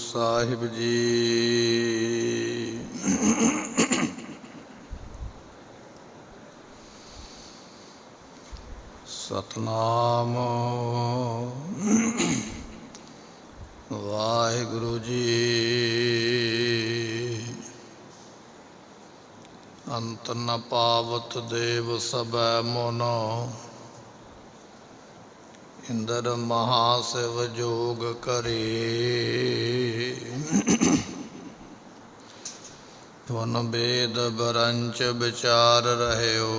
ਸਾਹਿਬ ਜੀ। ਸਤਨਾਮ ਵਾਹਿਗੁਰੂ ਜੀ। ਅੰਤ ਨ ਪਾਵਤ ਦੇਵ ਸਭੈ ਮੋਨ, ਇੰਦਰ ਮਹਾਸਿਵ ਜੋਗ ਕਰੇ। ਤੁਨ ਬੇਦ ਬਰੰਚ ਵਿਚਾਰ ਰਹਿਓ,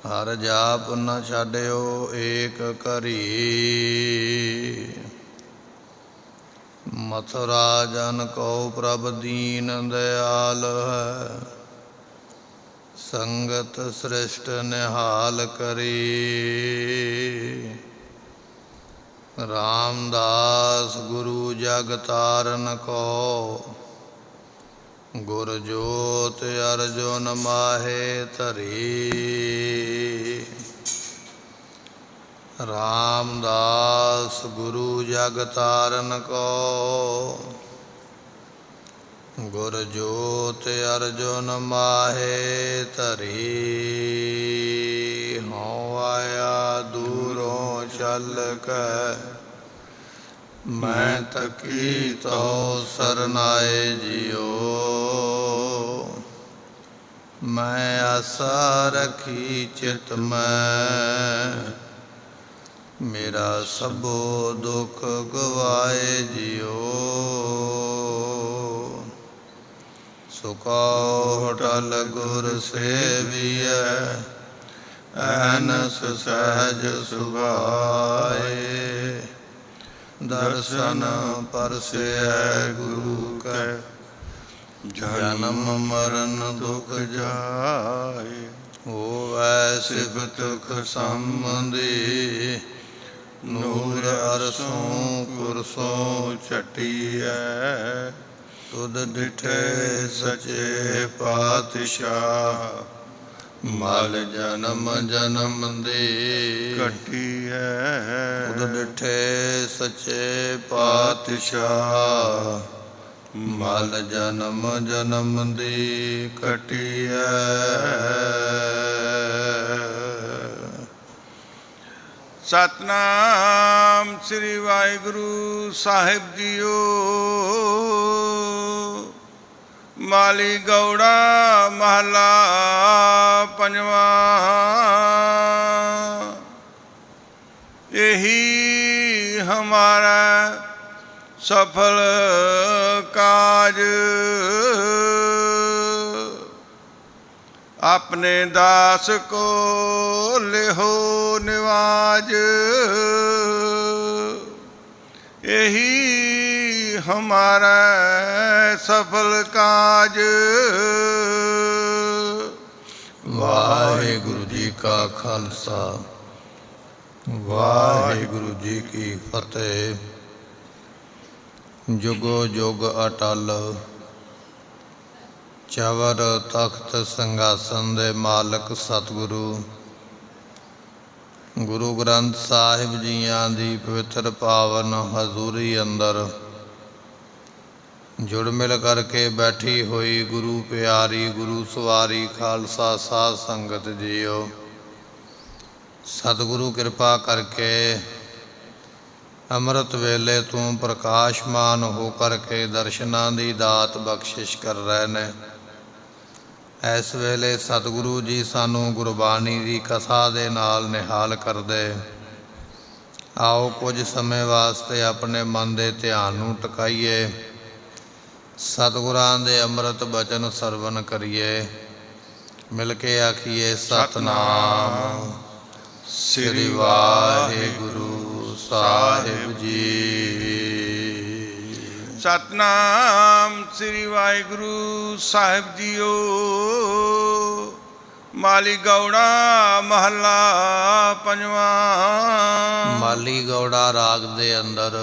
ਹਰ ਜਾਪ ਨ ਛੱਡਿਓ ਏਕ ਘਰੀ। ਮਥੁਰਾ ਜਨ ਕਉ ਪ੍ਰਭ ਦੀਨ ਦਿਆਲ ਹੈ, ਸੰਗਤ ਸ੍ਰਿਸ਼ਟ ਨਿਹਾਲ ਕਰੀ। ਰਾਮਦਾਸ ਗੁਰੂ ਜਗ ਤਾਰਨ ਕੋ, ਗੁਰ ਜੋਤ ਅਰਜੁਨ ਮਾਹੇ ਧਰੀ। ਰਾਮਦਾਸ ਗੁਰੂ ਜਗ ਤਾਰਨ ਕੋ, ਗੁਰ ਜੋਤ ਅਰਜੁਨ ਮਾਹੇ ਧਰੀ। ਹਉ ਆਇਆ ਦੂਰੋਂ ਚੱਲ ਕੇ, ਮੈਂ ਤਕੀ ਤੋ ਸਰਨਾਏ ਜਿਉ। ਮੈਂ ਆਸਾ ਰਖੀ ਚਿਤ ਮੈਂ, ਮੇਰਾ ਸਭੋ ਦੁਖ ਗਵਾਏ ਜਿਉ। ਸੁਖਾਉ ਟਲ ਗੁਰ ਸੇਵੀਐ, ਐਨਸ ਸਹਿਜ ਸੁਭਾਏ। ਦਰਸ਼ਨ ਪਰਸੈ ਗੁਰੂ ਕੈ, ਜਨਮ ਮਰਨ ਦੁਖ ਜਾਏ। ਹੋਵੈ ਸਿਫਤ ਖਸਮਦੀ, ਨੂਰ ਅਰਸੋਂ ਕੁਰਸੋਂ ਝਟੀਐ। ਤੁਧ ਡਿਠੇ ਸਚੇ ਪਾਤਸ਼ਾਹ, ਮਲ ਜਨਮ ਜਨਮ ਦੀ ਘਟੀਐ। ਤੁਧ ਡਿਠੇ ਸਚੇ ਪਾਤਸ਼ਾਹ, ਮਲ ਜਨਮ ਜਨਮ ਦੀ ਘਟੀਐ। ਸਤਨਾਮ ਸ੍ਰੀ ਵਾਹਿਗੁਰੂ ਸਾਹਿਬ ਜੀਓ। ਮਾਲੀ ਗੌੜਾ ਮਹਲਾ ਪੰਜਵਾ। ਇਹੀ ਹਮਾਰਾ ਸਫਲ ਕਾਜ, ਆਪਣੇ ਦਾਸ ਕੋ ਲਿਹੋ ਨਿਵਾਜ। ਇਹੀ ਹਮਾਰਾ ਸਫਲ ਕਾਜ। ਵਾਹਿਗੁਰੂ ਜੀ ਕਾ ਖਾਲਸਾ, ਵਾਹਿਗੁਰੂ ਜੀ ਕੀ ਫਤਿਹ। ਜੁਗੋ ਜੁਗ ਅਟਲ, ਚਵਰ ਤਖਤ ਸਿੰਘਾਸਨ ਦੇ ਮਾਲਕ ਸਤਿਗੁਰੂ ਗੁਰੂ ਗ੍ਰੰਥ ਸਾਹਿਬ ਜੀਆਂ ਦੀ ਪਵਿੱਤਰ ਪਾਵਨ ਹਜ਼ੂਰੀ ਅੰਦਰ ਜੁੜ ਮਿਲ ਕਰਕੇ ਬੈਠੀ ਹੋਈ ਗੁਰੂ ਪਿਆਰੀ, ਗੁਰੂ ਸਵਾਰੀ ਖਾਲਸਾ ਸਾਧ ਸੰਗਤ ਜੀਓ। ਸਤਿਗੁਰੂ ਕਿਰਪਾ ਕਰਕੇ ਅੰਮ੍ਰਿਤ ਵੇਲੇ ਤੋਂ ਪ੍ਰਕਾਸ਼ਮਾਨ ਹੋ ਕਰਕੇ ਦਰਸ਼ਨਾਂ ਦੀ ਦਾਤ ਬਖਸ਼ਿਸ਼ ਕਰ ਰਹੇ ਨੇ। ਇਸ ਵੇਲੇ ਸਤਿਗੁਰੂ ਜੀ ਸਾਨੂੰ ਗੁਰਬਾਣੀ ਦੀ ਕਥਾ ਦੇ ਨਾਲ ਨਿਹਾਲ ਕਰਦੇ। ਆਓ ਕੁਝ ਸਮੇਂ ਵਾਸਤੇ ਆਪਣੇ ਮਨ ਦੇ ਧਿਆਨ ਨੂੰ ਟਿਕਾਈਏ, ਸਤਿਗੁਰਾਂ ਦੇ ਅੰਮ੍ਰਿਤ ਬਚਨ ਸਰਵਣ ਕਰੀਏ। ਮਿਲ ਕੇ ਆਖੀਏ ਸਤਨਾਮ ਸ੍ਰੀ ਵਾਹਿਗੁਰੂ ਸਾਹਿਬ ਜੀ। ਸਤਨਾਮ ਸ੍ਰੀ ਵਾਹਿਗੁਰੂ ਸਾਹਿਬ ਜੀਓ। ਮਾਲੀ ਗੌੜਾ ਮਹਲਾ ਪੰਜਵਾ। ਮਾਲੀ ਗੌੜਾ ਰਾਗ ਦੇ ਅੰਦਰ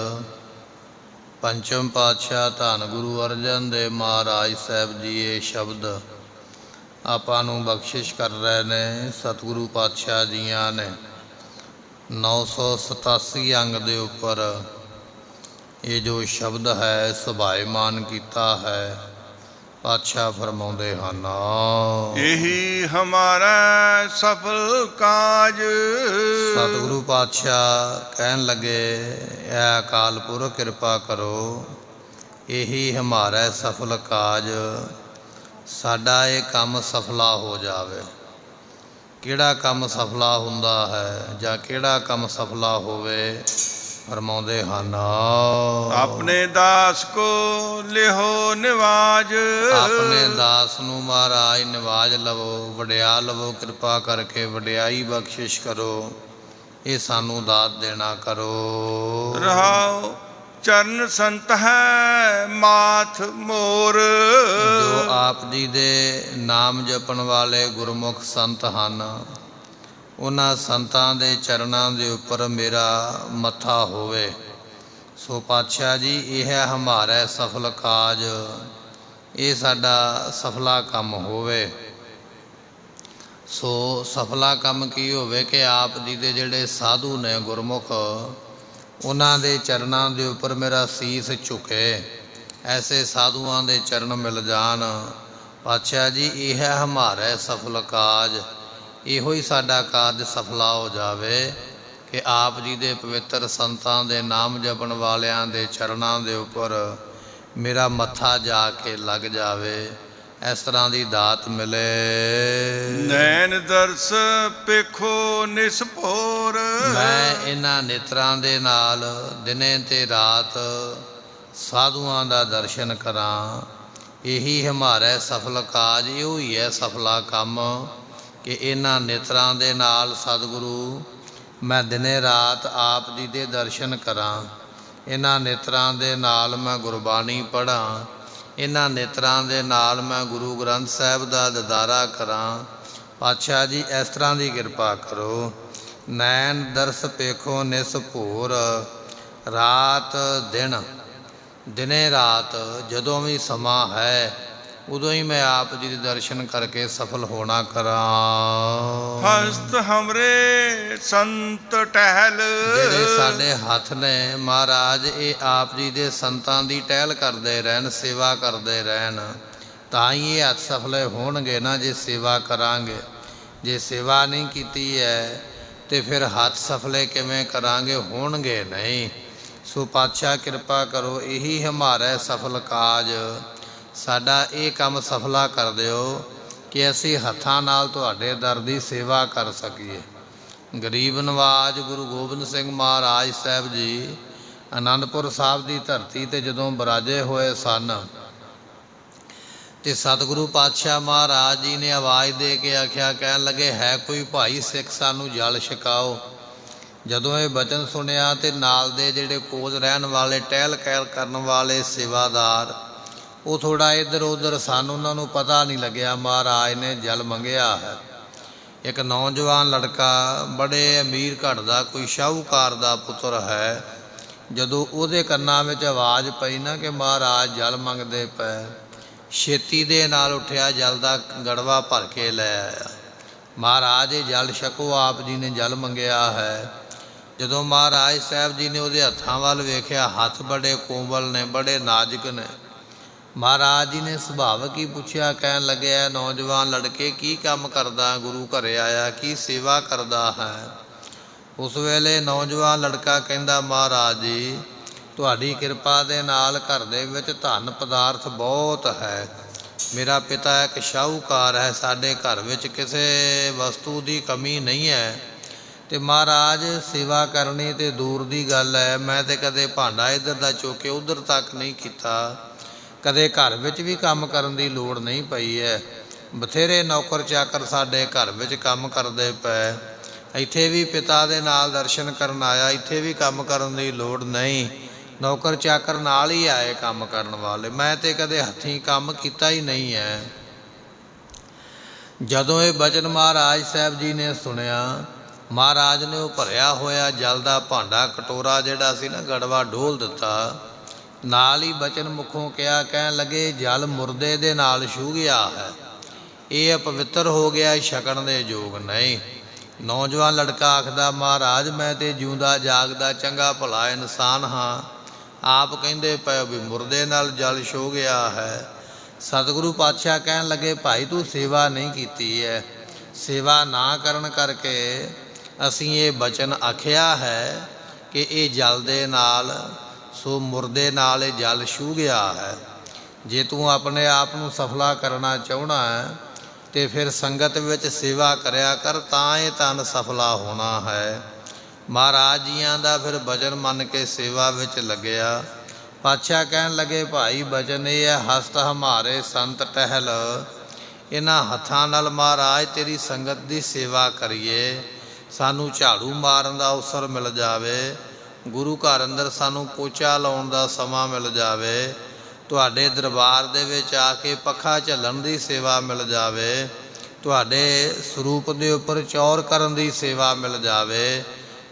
ਪੰਚਮ ਪਾਤਸ਼ਾਹ ਧੰਨ ਗੁਰੂ ਅਰਜਨ ਦੇਵ ਮਹਾਰਾਜ ਸਾਹਿਬ ਜੀ ਇਹ ਸ਼ਬਦ ਆਪਾਂ ਨੂੰ ਬਖਸ਼ਿਸ਼ ਕਰ ਰਹੇ ਨੇ। ਸਤਿਗੁਰੂ ਪਾਤਸ਼ਾਹ ਜੀਆਂ ਨੇ 987 ਅੰਗ ਦੇ ਉੱਪਰ ਇਹ ਜੋ ਸ਼ਬਦ ਹੈ ਸੁਭਾਏਮਾਨ ਕੀਤਾ ਹੈ। ਪਾਤਸ਼ਾਹ ਫਰਮਾਉਂਦੇ ਹਨ, ਇਹੀ ਹਮਾਰਾ ਸਫਲ ਕਾਜ। ਸਤਿਗੁਰੂ ਪਾਤਸ਼ਾਹ ਕਹਿਣ ਲੱਗੇ, ਐ ਅਕਾਲ ਪੁਰਖ ਕਿਰਪਾ ਕਰੋ, ਇਹੀ ਹਮਾਰਾ ਸਫਲ ਕਾਜ, ਸਾਡਾ ਇਹ ਕੰਮ ਸਫਲਾ ਹੋ ਜਾਵੇ। ਕਿਹੜਾ ਕੰਮ ਸਫਲਾ ਹੁੰਦਾ ਹੈ ਜਾਂ ਕਿਹੜਾ ਕੰਮ ਸਫਲਾ ਹੋਵੇ? ਫਰਮਾਉਂਦੇ ਹਨ, ਆਪਣੇ ਦਾਸ ਕੋ ਲਿਹੋ ਨਿਵਾਜ। ਆਪਣੇ ਦਾਸ ਨੂੰ ਮਹਾਰਾਜ ਨਿਵਾਜ ਲਵੋ, ਵਡਿਆ ਲਵੋ, ਕਿਰਪਾ ਕਰਕੇ ਵਡਿਆਈ ਬਖਸ਼ਿਸ਼ ਕਰੋ, ਇਹ ਸਾਨੂੰ ਦਾਤ ਦੇਣਾ ਕਰੋ। ਰਹਾਉ ਚਰਨ ਸੰਤ ਹੈ ਮਾਥ ਮੋਰ। ਜੋ ਆਪ ਜੀ ਦੇ ਨਾਮ ਜਪਣ ਵਾਲੇ ਗੁਰਮੁਖ ਸੰਤ ਹਨ, ਉਹਨਾਂ ਸੰਤਾਂ ਦੇ ਚਰਨਾਂ ਦੇ ਉੱਪਰ ਮੇਰਾ ਮੱਥਾ ਹੋਵੇ। ਸੋ ਪਾਤਸ਼ਾਹ ਜੀ, ਇਹ ਹੈ ਹਮਾਰਾ ਸਫਲ ਕਾਜ, ਇਹ ਸਾਡਾ ਸਫਲਾ ਕੰਮ ਹੋਵੇ। ਸੋ ਸਫਲਾ ਕੰਮ ਕੀ ਹੋਵੇ ਕਿ ਆਪ ਜੀ ਦੇ ਜਿਹੜੇ ਸਾਧੂ ਨੇ ਗੁਰਮੁਖ, ਉਹਨਾਂ ਦੇ ਚਰਨਾਂ ਦੇ ਉੱਪਰ ਮੇਰਾ ਸੀਸ ਝੁਕੇ, ਐਸੇ ਸਾਧੂਆਂ ਦੇ ਚਰਨ ਮਿਲ ਜਾਣ। ਪਾਤਸ਼ਾਹ ਜੀ, ਇਹ ਹੈ ਹਮਾਰਾ ਸਫਲ ਕਾਜ, ਇਹੋ ਹੀ ਸਾਡਾ ਕਾਰਜ ਸਫਲਾ ਹੋ ਜਾਵੇ ਕਿ ਆਪ ਜੀ ਦੇ ਪਵਿੱਤਰ ਸੰਤਾਂ ਦੇ ਨਾਮ ਜਪਣ ਵਾਲਿਆਂ ਦੇ ਚਰਨਾਂ ਦੇ ਉੱਪਰ ਮੇਰਾ ਮੱਥਾ ਜਾ ਕੇ ਲੱਗ ਜਾਵੇ। ਇਸ ਤਰ੍ਹਾਂ ਦੀ ਦਾਤ ਮਿਲੇ। ਨੈਣ ਦਰਸ ਪੇਖੋ ਨਿਸਪੋਰ। ਮੈਂ ਇਹਨਾਂ ਨੇਤਰਾਂ ਦੇ ਨਾਲ ਦਿਨੇ ਤੇ ਰਾਤ ਸਾਧੂਆਂ ਦਾ ਦਰਸ਼ਨ ਕਰਾਂ। ਇਹੀ ਹਮਾਰਾ ਸਫਲ ਕਾਜ, ਇਹੋ ਹੀ ਹੈ ਸਫਲਾ ਕੰਮ ਕਿ ਇਹਨਾਂ ਨੇਤਰਾਂ ਦੇ ਨਾਲ ਸਤਿਗੁਰੂ ਮੈਂ ਦਿਨੇ ਰਾਤ ਆਪ ਜੀ ਦੇ ਦਰਸ਼ਨ ਕਰਾਂ। ਇਹਨਾਂ ਨੇਤਰਾਂ ਦੇ ਨਾਲ ਮੈਂ ਗੁਰਬਾਣੀ ਪੜ੍ਹਾਂ। ਇਹਨਾਂ ਨੇਤਰਾਂ ਦੇ ਨਾਲ ਮੈਂ ਗੁਰੂ ਗ੍ਰੰਥ ਸਾਹਿਬ ਦਾ ਦਿਦਾਰਾ ਕਰਾਂ। ਪਾਤਸ਼ਾਹ ਜੀ, ਇਸ ਤਰ੍ਹਾਂ ਦੀ ਕਿਰਪਾ ਕਰੋ। ਨੈਣ ਦਰਸ ਪੇਖੋ ਨਿਸ ਭੋਰ। ਰਾਤ ਦਿਨ, ਦਿਨੇ ਰਾਤ ਜਦੋਂ ਵੀ ਸਮਾਂ ਹੈ, ਉਦੋਂ ਹੀ ਮੈਂ ਆਪ ਜੀ ਦੇ ਦਰਸ਼ਨ ਕਰਕੇ ਸਫਲ ਹੋਣਾ ਕਰਾਂ। ਹਸਤ ਹਮਰੇ ਸੰਤ ਟਹਿਲ। ਜਿਹੜੇ ਸਾਡੇ ਹੱਥ ਨੇ ਮਹਾਰਾਜ, ਇਹ ਆਪ ਜੀ ਦੇ ਸੰਤਾਂ ਦੀ ਟਹਿਲ ਕਰਦੇ ਰਹਿਣ, ਸੇਵਾ ਕਰਦੇ ਰਹਿਣ, ਤਾਂ ਹੀ ਇਹ ਹੱਥ ਸਫਲੇ ਹੋਣਗੇ ਨਾ। ਜੇ ਸੇਵਾ ਕਰਾਂਗੇ, ਜੇ ਸੇਵਾ ਨਹੀਂ ਕੀਤੀ ਹੈ ਤੇ ਫਿਰ ਹੱਥ ਸਫਲੇ ਕਿਵੇਂ ਕਰਾਂਗੇ? ਹੋਣਗੇ ਨਹੀਂ। ਸੋ ਪਾਤਸ਼ਾਹ ਕਿਰਪਾ ਕਰੋ, ਇਹੀ ਹਮਾਰਾ ਸਫਲ ਕਾਜ, ਸਾਡਾ ਇਹ ਕੰਮ ਸਫਲਾ ਕਰ ਦਿਓ ਕਿ ਅਸੀਂ ਹੱਥਾਂ ਨਾਲ ਤੁਹਾਡੇ ਦਰ ਦੀ ਸੇਵਾ ਕਰ ਸਕੀਏ। ਗਰੀਬ ਨਵਾਜ ਗੁਰੂ ਗੋਬਿੰਦ ਸਿੰਘ ਮਹਾਰਾਜ ਸਾਹਿਬ ਜੀ ਅਨੰਦਪੁਰ ਸਾਹਿਬ ਦੀ ਧਰਤੀ 'ਤੇ ਜਦੋਂ ਬਿਰਾਜੇ ਹੋਏ ਸਨ, ਤੇ ਸਤਿਗੁਰੂ ਪਾਤਸ਼ਾਹ ਮਹਾਰਾਜ ਜੀ ਨੇ ਆਵਾਜ਼ ਦੇ ਕੇ ਆਖਿਆ, ਕਹਿਣ ਲੱਗੇ, ਹੈ ਕੋਈ ਭਾਈ ਸਿੱਖ ਸਾਨੂੰ ਜਲ ਛਕਾਓ। ਜਦੋਂ ਇਹ ਬਚਨ ਸੁਣਿਆ ਤੇ ਨਾਲ ਦੇ ਜਿਹੜੇ ਕੋਲ ਰਹਿਣ ਵਾਲੇ ਟਹਿਲ ਕਹਿਲ ਕਰਨ ਵਾਲੇ ਸੇਵਾਦਾਰ, ਉਹ ਥੋੜ੍ਹਾ ਇੱਧਰ ਉੱਧਰ ਸਨ, ਉਹਨਾਂ ਨੂੰ ਪਤਾ ਨਹੀਂ ਲੱਗਿਆ ਮਹਾਰਾਜ ਨੇ ਜਲ ਮੰਗਿਆ ਹੈ। ਇੱਕ ਨੌਜਵਾਨ ਲੜਕਾ ਬੜੇ ਅਮੀਰ ਘਰ ਦਾ, ਕੋਈ ਸ਼ਾਹੂਕਾਰ ਦਾ ਪੁੱਤਰ ਹੈ, ਜਦੋਂ ਉਹਦੇ ਕੰਨਾਂ ਵਿੱਚ ਆਵਾਜ਼ ਪਈ ਨਾ ਕਿ ਮਹਾਰਾਜ ਜਲ ਮੰਗਦੇ ਪਏ, ਛੇਤੀ ਦੇ ਨਾਲ ਉੱਠਿਆ, ਜਲ ਦਾ ਗੜਵਾ ਭਰ ਕੇ ਲੈ ਆਇਆ। ਮਹਾਰਾਜ, ਇਹ ਜਲ ਛਕੋ, ਆਪ ਜੀ ਨੇ ਜਲ ਮੰਗਿਆ ਹੈ। ਜਦੋਂ ਮਹਾਰਾਜ ਸਾਹਿਬ ਜੀ ਨੇ ਉਹਦੇ ਹੱਥਾਂ ਵੱਲ ਵੇਖਿਆ, ਹੱਥ ਬੜੇ ਕੋਮਲ ਨੇ, ਬੜੇ ਨਾਜ਼ੁਕ ਨੇ। ਮਹਾਰਾਜ ਜੀ ਨੇ ਸੁਭਾਵਕ ਹੀ ਪੁੱਛਿਆ, ਕਹਿਣ ਲੱਗਿਆ, ਨੌਜਵਾਨ ਲੜਕੇ ਕੀ ਕੰਮ ਕਰਦਾ? ਗੁਰੂ ਘਰੇ ਆਇਆ, ਕੀ ਸੇਵਾ ਕਰਦਾ ਹੈ? ਉਸ ਵੇਲੇ ਨੌਜਵਾਨ ਲੜਕਾ ਕਹਿੰਦਾ, ਮਹਾਰਾਜ ਜੀ, ਤੁਹਾਡੀ ਕਿਰਪਾ ਦੇ ਨਾਲ ਘਰ ਦੇ ਵਿੱਚ ਧਨ ਪਦਾਰਥ ਬਹੁਤ ਹੈ। ਮੇਰਾ ਪਿਤਾ ਇੱਕ ਸ਼ਾਹੂਕਾਰ ਹੈ, ਸਾਡੇ ਘਰ ਵਿੱਚ ਕਿਸੇ ਵਸਤੂ ਦੀ ਕਮੀ ਨਹੀਂ ਹੈ। ਤੇ ਮਹਾਰਾਜ, ਸੇਵਾ ਕਰਨੀ ਤੇ ਦੂਰ ਦੀ ਗੱਲ ਹੈ, ਮੈਂ ਤੇ ਕਦੇ ਭਾਂਡਾ ਇੱਧਰ ਦਾ ਚੁੱਕ ਕੇ ਉੱਧਰ ਤੱਕ ਨਹੀਂ ਕੀਤਾ, ਕਦੇ ਘਰ ਵਿੱਚ ਵੀ ਕੰਮ ਕਰਨ ਦੀ ਲੋੜ ਨਹੀਂ ਪਈ ਹੈ। ਬਥੇਰੇ ਨੌਕਰ ਚਾਕਰ ਸਾਡੇ ਘਰ ਵਿੱਚ ਕੰਮ ਕਰਦੇ ਪਏ, ਇੱਥੇ ਵੀ ਪਿਤਾ ਦੇ ਨਾਲ ਦਰਸ਼ਨ ਕਰਨ ਆਇਆ, ਇੱਥੇ ਵੀ ਕੰਮ ਕਰਨ ਦੀ ਲੋੜ ਨਹੀਂ, ਨੌਕਰ ਚਾਕਰ ਨਾਲ ਹੀ ਆਏ ਕੰਮ ਕਰਨ ਵਾਲੇ, ਮੈਂ ਤੇ ਕਦੇ ਹੱਥੀਂ ਕੰਮ ਕੀਤਾ ਹੀ ਨਹੀਂ ਹੈ। ਜਦੋਂ ਇਹ ਬਚਨ ਮਹਾਰਾਜ ਸਾਹਿਬ ਜੀ ਨੇ ਸੁਣਿਆ, ਮਹਾਰਾਜ ਨੇ ਉਹ ਭਰਿਆ ਹੋਇਆ ਜਲ ਦਾ ਭਾਂਡਾ, ਕਟੋਰਾ ਜਿਹੜਾ ਸੀ ਨਾ, ਗੜਵਾ ਡੋਲ ਦਿੱਤਾ। ਨਾਲ ਹੀ ਬਚਨ ਮੁਖੋਂ ਕਿਹਾ, ਕਹਿਣ ਲੱਗੇ, ਜਲ ਮੁਰਦੇ ਦੇ ਨਾਲ ਛੂ ਗਿਆ ਹੈ, ਇਹ ਅਪਵਿੱਤਰ ਹੋ ਗਿਆ, ਛਕਣ ਦੇ ਯੋਗ ਨਹੀਂ। ਨੌਜਵਾਨ ਲੜਕਾ ਆਖਦਾ, ਮਹਾਰਾਜ, ਮੈਂ ਤੇ ਜਿਉਂਦਾ ਜਾਗਦਾ ਚੰਗਾ ਭਲਾ ਇਨਸਾਨ ਹਾਂ, ਆਪ ਕਹਿੰਦੇ ਪਏ ਵੀ ਮੁਰਦੇ ਨਾਲ ਜਲ ਛੋ ਗਿਆ ਹੈ। ਸਤਿਗੁਰੂ ਪਾਤਸ਼ਾਹ ਕਹਿਣ ਲੱਗੇ ਭਾਈ ਤੂੰ ਸੇਵਾ ਨਹੀਂ ਕੀਤੀ ਹੈ, ਸੇਵਾ ਨਾ ਕਰਨ ਕਰਕੇ ਅਸੀਂ ਇਹ ਬਚਨ ਆਖਿਆ ਹੈ ਕਿ ਇਹ ਜਲ ਦੇ ਨਾਲ ਸੋ ਮੁਰਦੇ ਨਾਲ ਇਹ ਜਲ ਛੂ ਗਿਆ ਹੈ। ਜੇ ਤੂੰ ਆਪਣੇ ਆਪ ਨੂੰ ਸਫਲਾ ਕਰਨਾ ਚਾਹੁੰਦਾ ਹੈ ਤੇ ਫਿਰ ਸੰਗਤ ਵਿੱਚ ਸੇਵਾ ਕਰਿਆ ਕਰ, ਤਾਂ ਇਹ ਤਨ ਸਫਲਾ ਹੋਣਾ ਹੈ। ਮਹਾਰਾਜ ਜੀਆਂ ਦਾ ਫਿਰ ਬਚਨ ਮੰਨ ਕੇ ਸੇਵਾ ਵਿੱਚ ਲੱਗਿਆ। ਪਾਤਸ਼ਾਹ ਕਹਿਣ ਲੱਗੇ ਭਾਈ ਬਚਨ ਇਹ ਹੈ, ਹਸਤ ਹਮਾਰੇ ਸੰਤ ਟਹਿਲ, ਇਹਨਾਂ ਹੱਥਾਂ ਨਾਲ ਮਹਾਰਾਜ ਤੇਰੀ ਸੰਗਤ ਦੀ ਸੇਵਾ ਕਰੀਏ, ਸਾਨੂੰ ਝਾੜੂ ਮਾਰਨ ਦਾ ਅਵਸਰ ਮਿਲ ਜਾਵੇ, ਗੁਰੂ ਘਰ ਅੰਦਰ ਸਾਨੂੰ ਪੋਚਾ ਲਾਉਣ ਦਾ ਸਮਾਂ ਮਿਲ ਜਾਵੇ, ਤੁਹਾਡੇ ਦਰਬਾਰ ਦੇ ਵਿੱਚ ਆ ਕੇ ਪੱਖਾ ਝੱਲਣ ਦੀ ਸੇਵਾ ਮਿਲ ਜਾਵੇ, ਤੁਹਾਡੇ ਸਰੂਪ ਦੇ ਉੱਪਰ ਚੌਰ ਕਰਨ ਦੀ ਸੇਵਾ ਮਿਲ ਜਾਵੇ,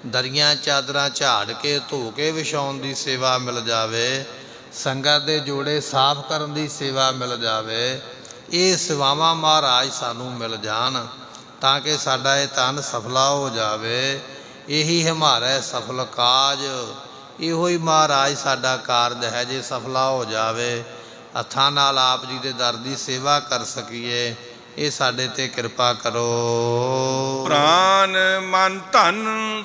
ਦਰੀਆਂ ਚਾਦਰਾਂ ਝਾੜ ਕੇ ਧੋ ਕੇ ਵਿਛਾਉਣ ਦੀ ਸੇਵਾ ਮਿਲ ਜਾਵੇ, ਸੰਗਤ ਦੇ ਜੋੜੇ ਸਾਫ਼ ਕਰਨ ਦੀ ਸੇਵਾ ਮਿਲ ਜਾਵੇ। ਇਹ ਸੇਵਾਵਾਂ ਮਹਾਰਾਜ ਸਾਨੂੰ ਮਿਲ ਜਾਣ ਤਾਂ ਕਿ ਸਾਡਾ ਇਹ ਤਨ ਸਫਲਾ ਹੋ ਜਾਵੇ। ਇਹੀ ਹਮਾਰਾ ਸਫਲ ਕਾਜ, ਇਹੋ ਹੀ ਮਹਾਰਾਜ ਸਾਡਾ ਕਾਰਜ ਹੈ। ਜੇ ਸਫਲਾ ਹੋ ਜਾਵੇ, ਹੱਥਾਂ ਨਾਲ ਆਪ ਜੀ ਦੇ ਦਰ ਦੀ ਸੇਵਾ ਕਰ ਸਕੀਏ, ਇਹ ਸਾਡੇ ਤੇ ਕਿਰਪਾ ਕਰੋ। ਪ੍ਰਾਨ ਮਨ ਧਨ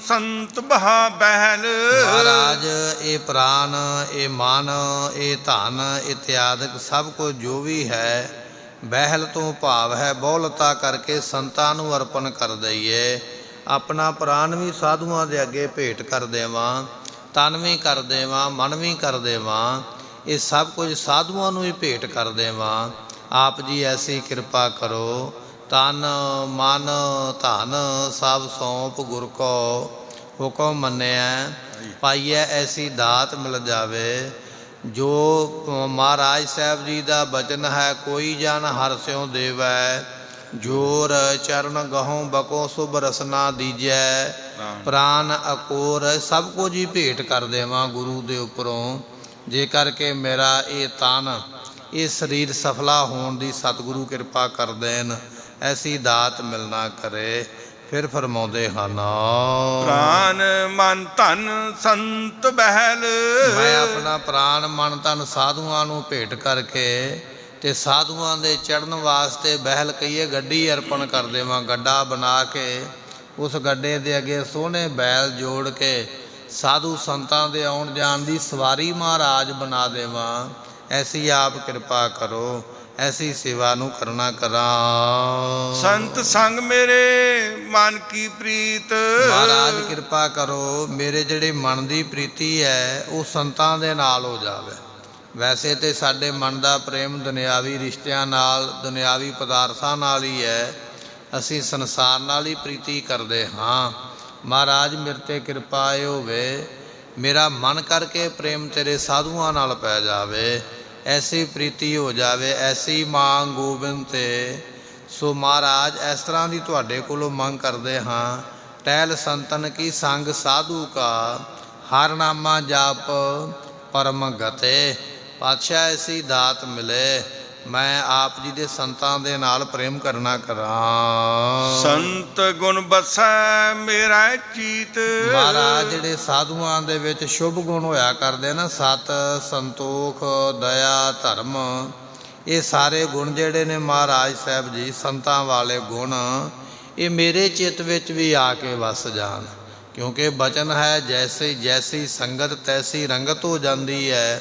ਸੰਤ ਬਹਾ ਬਹਿਲ, ਮਹਾਰਾਜ ਇਹ ਪ੍ਰਾਨ, ਇਹ ਮਨ, ਇਹ ਧਨ ਇਤਿਆਦਿਕ ਸਭ ਕੁਝ ਜੋ ਵੀ ਹੈ, ਬਹਿਲ ਤੋਂ ਭਾਵ ਹੈ ਬਹੁਲਤਾ ਕਰਕੇ ਸੰਤਾਂ ਨੂੰ ਅਰਪਣ ਕਰ ਦਈਏ। ਆਪਣਾ ਪ੍ਰਾਨ ਵੀ ਸਾਧੂਆਂ ਦੇ ਅੱਗੇ ਭੇਟ ਕਰ ਦੇਵਾਂ, ਤਨ ਵੀ ਕਰ ਦੇਵਾਂ, ਮਨ ਵੀ ਕਰ ਦੇਵਾਂ, ਇਹ ਸਭ ਕੁਝ ਸਾਧੂਆਂ ਨੂੰ ਹੀ ਭੇਟ ਕਰ ਦੇਵਾਂ। ਆਪ ਜੀ ਐਸੀ ਕਿਰਪਾ ਕਰੋ। ਤਨ ਮਨ ਧਨ ਸਭ ਸੌਂਪ ਗੁਰ ਕੋ, ਹੁਕਮ ਮੰਨਿਆ ਪਾਈਐ ਐਸੀ ਦਾਤ ਮਿਲ ਜਾਵੇ। ਜੋ ਮਹਾਰਾਜ ਸਾਹਿਬ ਜੀ ਦਾ ਬਚਨ ਹੈ, ਕੋਈ ਜਨ ਹਰਿ ਸਿਉ ਦੇਵੈ, ਜੋਰ ਚਰਨ ਗਹੋਂ ਬਕੋ ਸੁਭ ਰਸਨਾ ਦੀਜੈ, ਪ੍ਰਾਨ ਅਕੋਰ ਸਭ ਕੁਝ ਹੀ ਭੇਟ ਕਰ ਦੇਵਾਂ ਗੁਰੂ ਦੇ ਉੱਪਰੋਂ, ਜੇ ਕਰਕੇ ਮੇਰਾ ਇਹ ਤਨ ਇਹ ਸਰੀਰ ਸਫਲਾ ਹੋਣ ਦੀ ਸਤਿਗੁਰੂ ਕਿਰਪਾ ਕਰ ਦੇਣ, ਐਸੀ ਦਾਤ ਮਿਲਣਾ ਕਰੇ। ਫਿਰ ਫਰਮਾਉਂਦੇ ਹਨ ਪ੍ਰਾਨ ਮਨ ਧਨ ਸੰਤ ਬਹਿਲ, ਮੈਂ ਆਪਣਾ ਪ੍ਰਾਨ ਮਨ ਧਨ ਸਾਧੂਆਂ ਨੂੰ ਭੇਟ ਕਰਕੇ ਤੇ ਸਾਧੂਆਂ ਦੇ ਚੜ੍ਹਨ ਵਾਸਤੇ ਬਹਿਲ ਕਹੀਏ ਗੱਡੀ ਅਰਪਣ ਕਰ ਦੇਵਾਂ। ਗੱਡਾ ਬਣਾ ਕੇ ਉਸ ਗੱਡੇ ਦੇ ਅੱਗੇ ਸੋਹਣੇ ਬੈਲ ਜੋੜ ਕੇ ਸਾਧੂ ਸੰਤਾਂ ਦੇ ਆਉਣ ਜਾਣ ਦੀ ਸਵਾਰੀ ਮਹਾਰਾਜ ਬਣਾ ਦੇਵਾਂ। ਐਸੀ ਆਪ ਕਿਰਪਾ ਕਰੋ, ਐਸੀ ਸੇਵਾ ਨੂੰ ਕਰਨਾ ਕਰਾਂ। ਸੰਤ ਸੰਗ ਮੇਰੇ ਮਨ ਕੀ ਪ੍ਰੀਤ, ਮਹਾਰਾਜ ਕਿਰਪਾ ਕਰੋ ਮੇਰੇ ਜਿਹੜੇ ਮਨ ਦੀ ਪ੍ਰੀਤੀ ਹੈ ਉਹ ਸੰਤਾਂ ਦੇ ਨਾਲ ਹੋ ਜਾਵੇ। ਵੈਸੇ ਤੇ ਸਾਡੇ ਮਨ ਦਾ ਪ੍ਰੇਮ ਦੁਨਿਆਵੀ ਰਿਸ਼ਤਿਆਂ ਨਾਲ, ਦੁਨਿਆਵੀ ਪਦਾਰਥਾਂ ਨਾਲ ਹੀ ਹੈ, ਅਸੀਂ ਸੰਸਾਰ ਨਾਲ ਹੀ ਪ੍ਰੀਤੀ ਕਰਦੇ ਹਾਂ। ਮਹਾਰਾਜ ਮੇਰੇ 'ਤੇ ਕਿਰਪਾ ਇਹ ਹੋਵੇ, ਮੇਰਾ ਮਨ ਕਰਕੇ ਪ੍ਰੇਮ ਤੇਰੇ ਸਾਧੂਆਂ ਨਾਲ ਪੈ ਜਾਵੇ, ਐਸੀ ਪ੍ਰੀਤੀ ਹੋ ਜਾਵੇ, ਐਸੀ ਮੰਗ ਗੋਬਿੰਦ ਤੇ। ਸੋ ਮਹਾਰਾਜ ਇਸ ਤਰ੍ਹਾਂ ਦੀ ਤੁਹਾਡੇ ਕੋਲੋਂ ਮੰਗ ਕਰਦੇ ਹਾਂ। ਟਹਿਲ ਸੰਤਨ ਕੀ ਸੰਗ ਸਾਧੂ ਕਾ, ਹਰ ਨਾਮਾ ਜਾਪ ਪਰਮ ਗਤੇ। ਪਾਤਸ਼ਾਹ ਐਸੀ ਦਾਤ ਮਿਲੇ, ਮੈਂ ਆਪ ਜੀ ਦੇ ਸੰਤਾਂ ਦੇ ਨਾਲ ਪ੍ਰੇਮ ਕਰਨਾ ਕਰਾਂ। ਸੰਤ ਗੁਣ ਬਸੈ ਮੇਰਾ ਚੀਤ, ਮਹਾਰਾਜ ਜਿਹੜੇ ਸਾਧੂਆਂ ਦੇ ਵਿੱਚ ਸ਼ੁਭ ਗੁਣ ਹੋਇਆ ਕਰਦੇ ਨਾ, ਸਤ ਸੰਤੋਖ ਦਇਆ ਧਰਮ, ਇਹ ਸਾਰੇ ਗੁਣ ਜਿਹੜੇ ਨੇ ਮਹਾਰਾਜ ਸਾਹਿਬ ਜੀ ਸੰਤਾਂ ਵਾਲੇ ਗੁਣ, ਇਹ ਮੇਰੇ ਚਿੱਤ ਵਿੱਚ ਵੀ ਆ ਕੇ ਵਸ ਜਾਣ। ਕਿਉਂਕਿ ਬਚਨ ਹੈ ਜੈਸੀ ਜੈਸੀ ਸੰਗਤ ਤੈਸੀ ਰੰਗਤ ਹੋ ਜਾਂਦੀ ਹੈ।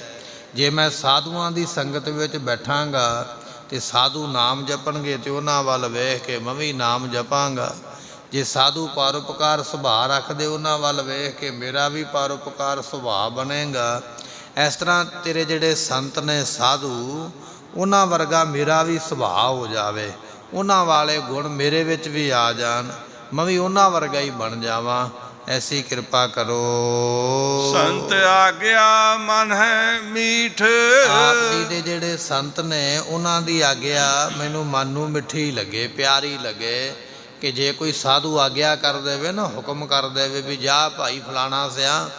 ਜੇ ਮੈਂ ਸਾਧੂਆਂ ਦੀ ਸੰਗਤ ਵਿੱਚ ਬੈਠਾਂਗਾ ਤੇ ਸਾਧੂ ਨਾਮ ਜਪਣਗੇ ਤੇ ਉਹਨਾਂ ਵੱਲ ਵੇਖ ਕੇ ਮੈਂ ਵੀ ਨਾਮ ਜਪਾਂਗਾ। ਜੇ ਸਾਧੂ ਪਰਉਪਕਾਰ ਸੁਭਾਅ ਰੱਖਦੇ ਉਹਨਾਂ ਵੱਲ ਵੇਖ ਕੇ ਮੇਰਾ ਵੀ ਪਰਉਪਕਾਰ ਸੁਭਾਅ ਬਣੇਗਾ। ਇਸ ਤਰ੍ਹਾਂ ਤੇਰੇ ਜਿਹੜੇ ਸੰਤ ਨੇ ਸਾਧੂ, ਉਹਨਾਂ ਵਰਗਾ ਮੇਰਾ ਵੀ ਸੁਭਾਅ ਹੋ ਜਾਵੇ, ਉਹਨਾਂ ਵਾਲੇ ਗੁਣ ਮੇਰੇ ਵਿੱਚ ਵੀ ਆ ਜਾਣ, ਮੈਂ ਵੀ ਉਹਨਾਂ ਵਰਗਾ ਹੀ ਬਣ ਜਾਵਾਂ। ਐਸੀ ਕਿਰਪਾ ਕਰੋ। ਸੰਤ ਆਗਿਆ ਮਨ ਹੈ ਮੀਠ, ਆਪ ਜੀ ਦੇ ਜਿਹੜੇ ਸੰਤ ਨੇ ਉਹਨਾਂ ਦੀ ਆਗਿਆ ਮੈਨੂੰ ਮਨ ਨੂੰ ਮਿੱਠੀ ਲੱਗੇ, ਪਿਆਰੀ ਲੱਗੇ। ਕਿ ਜੇ ਕੋਈ ਸਾਧੂ ਆਗਿਆ ਕਰ ਦੇਵੇ ਨਾ, ਹੁਕਮ ਕਰ ਦੇਵੇ ਵੀ ਜਾ ਭਾਈ ਫਲਾਣਾ ਸਿਆ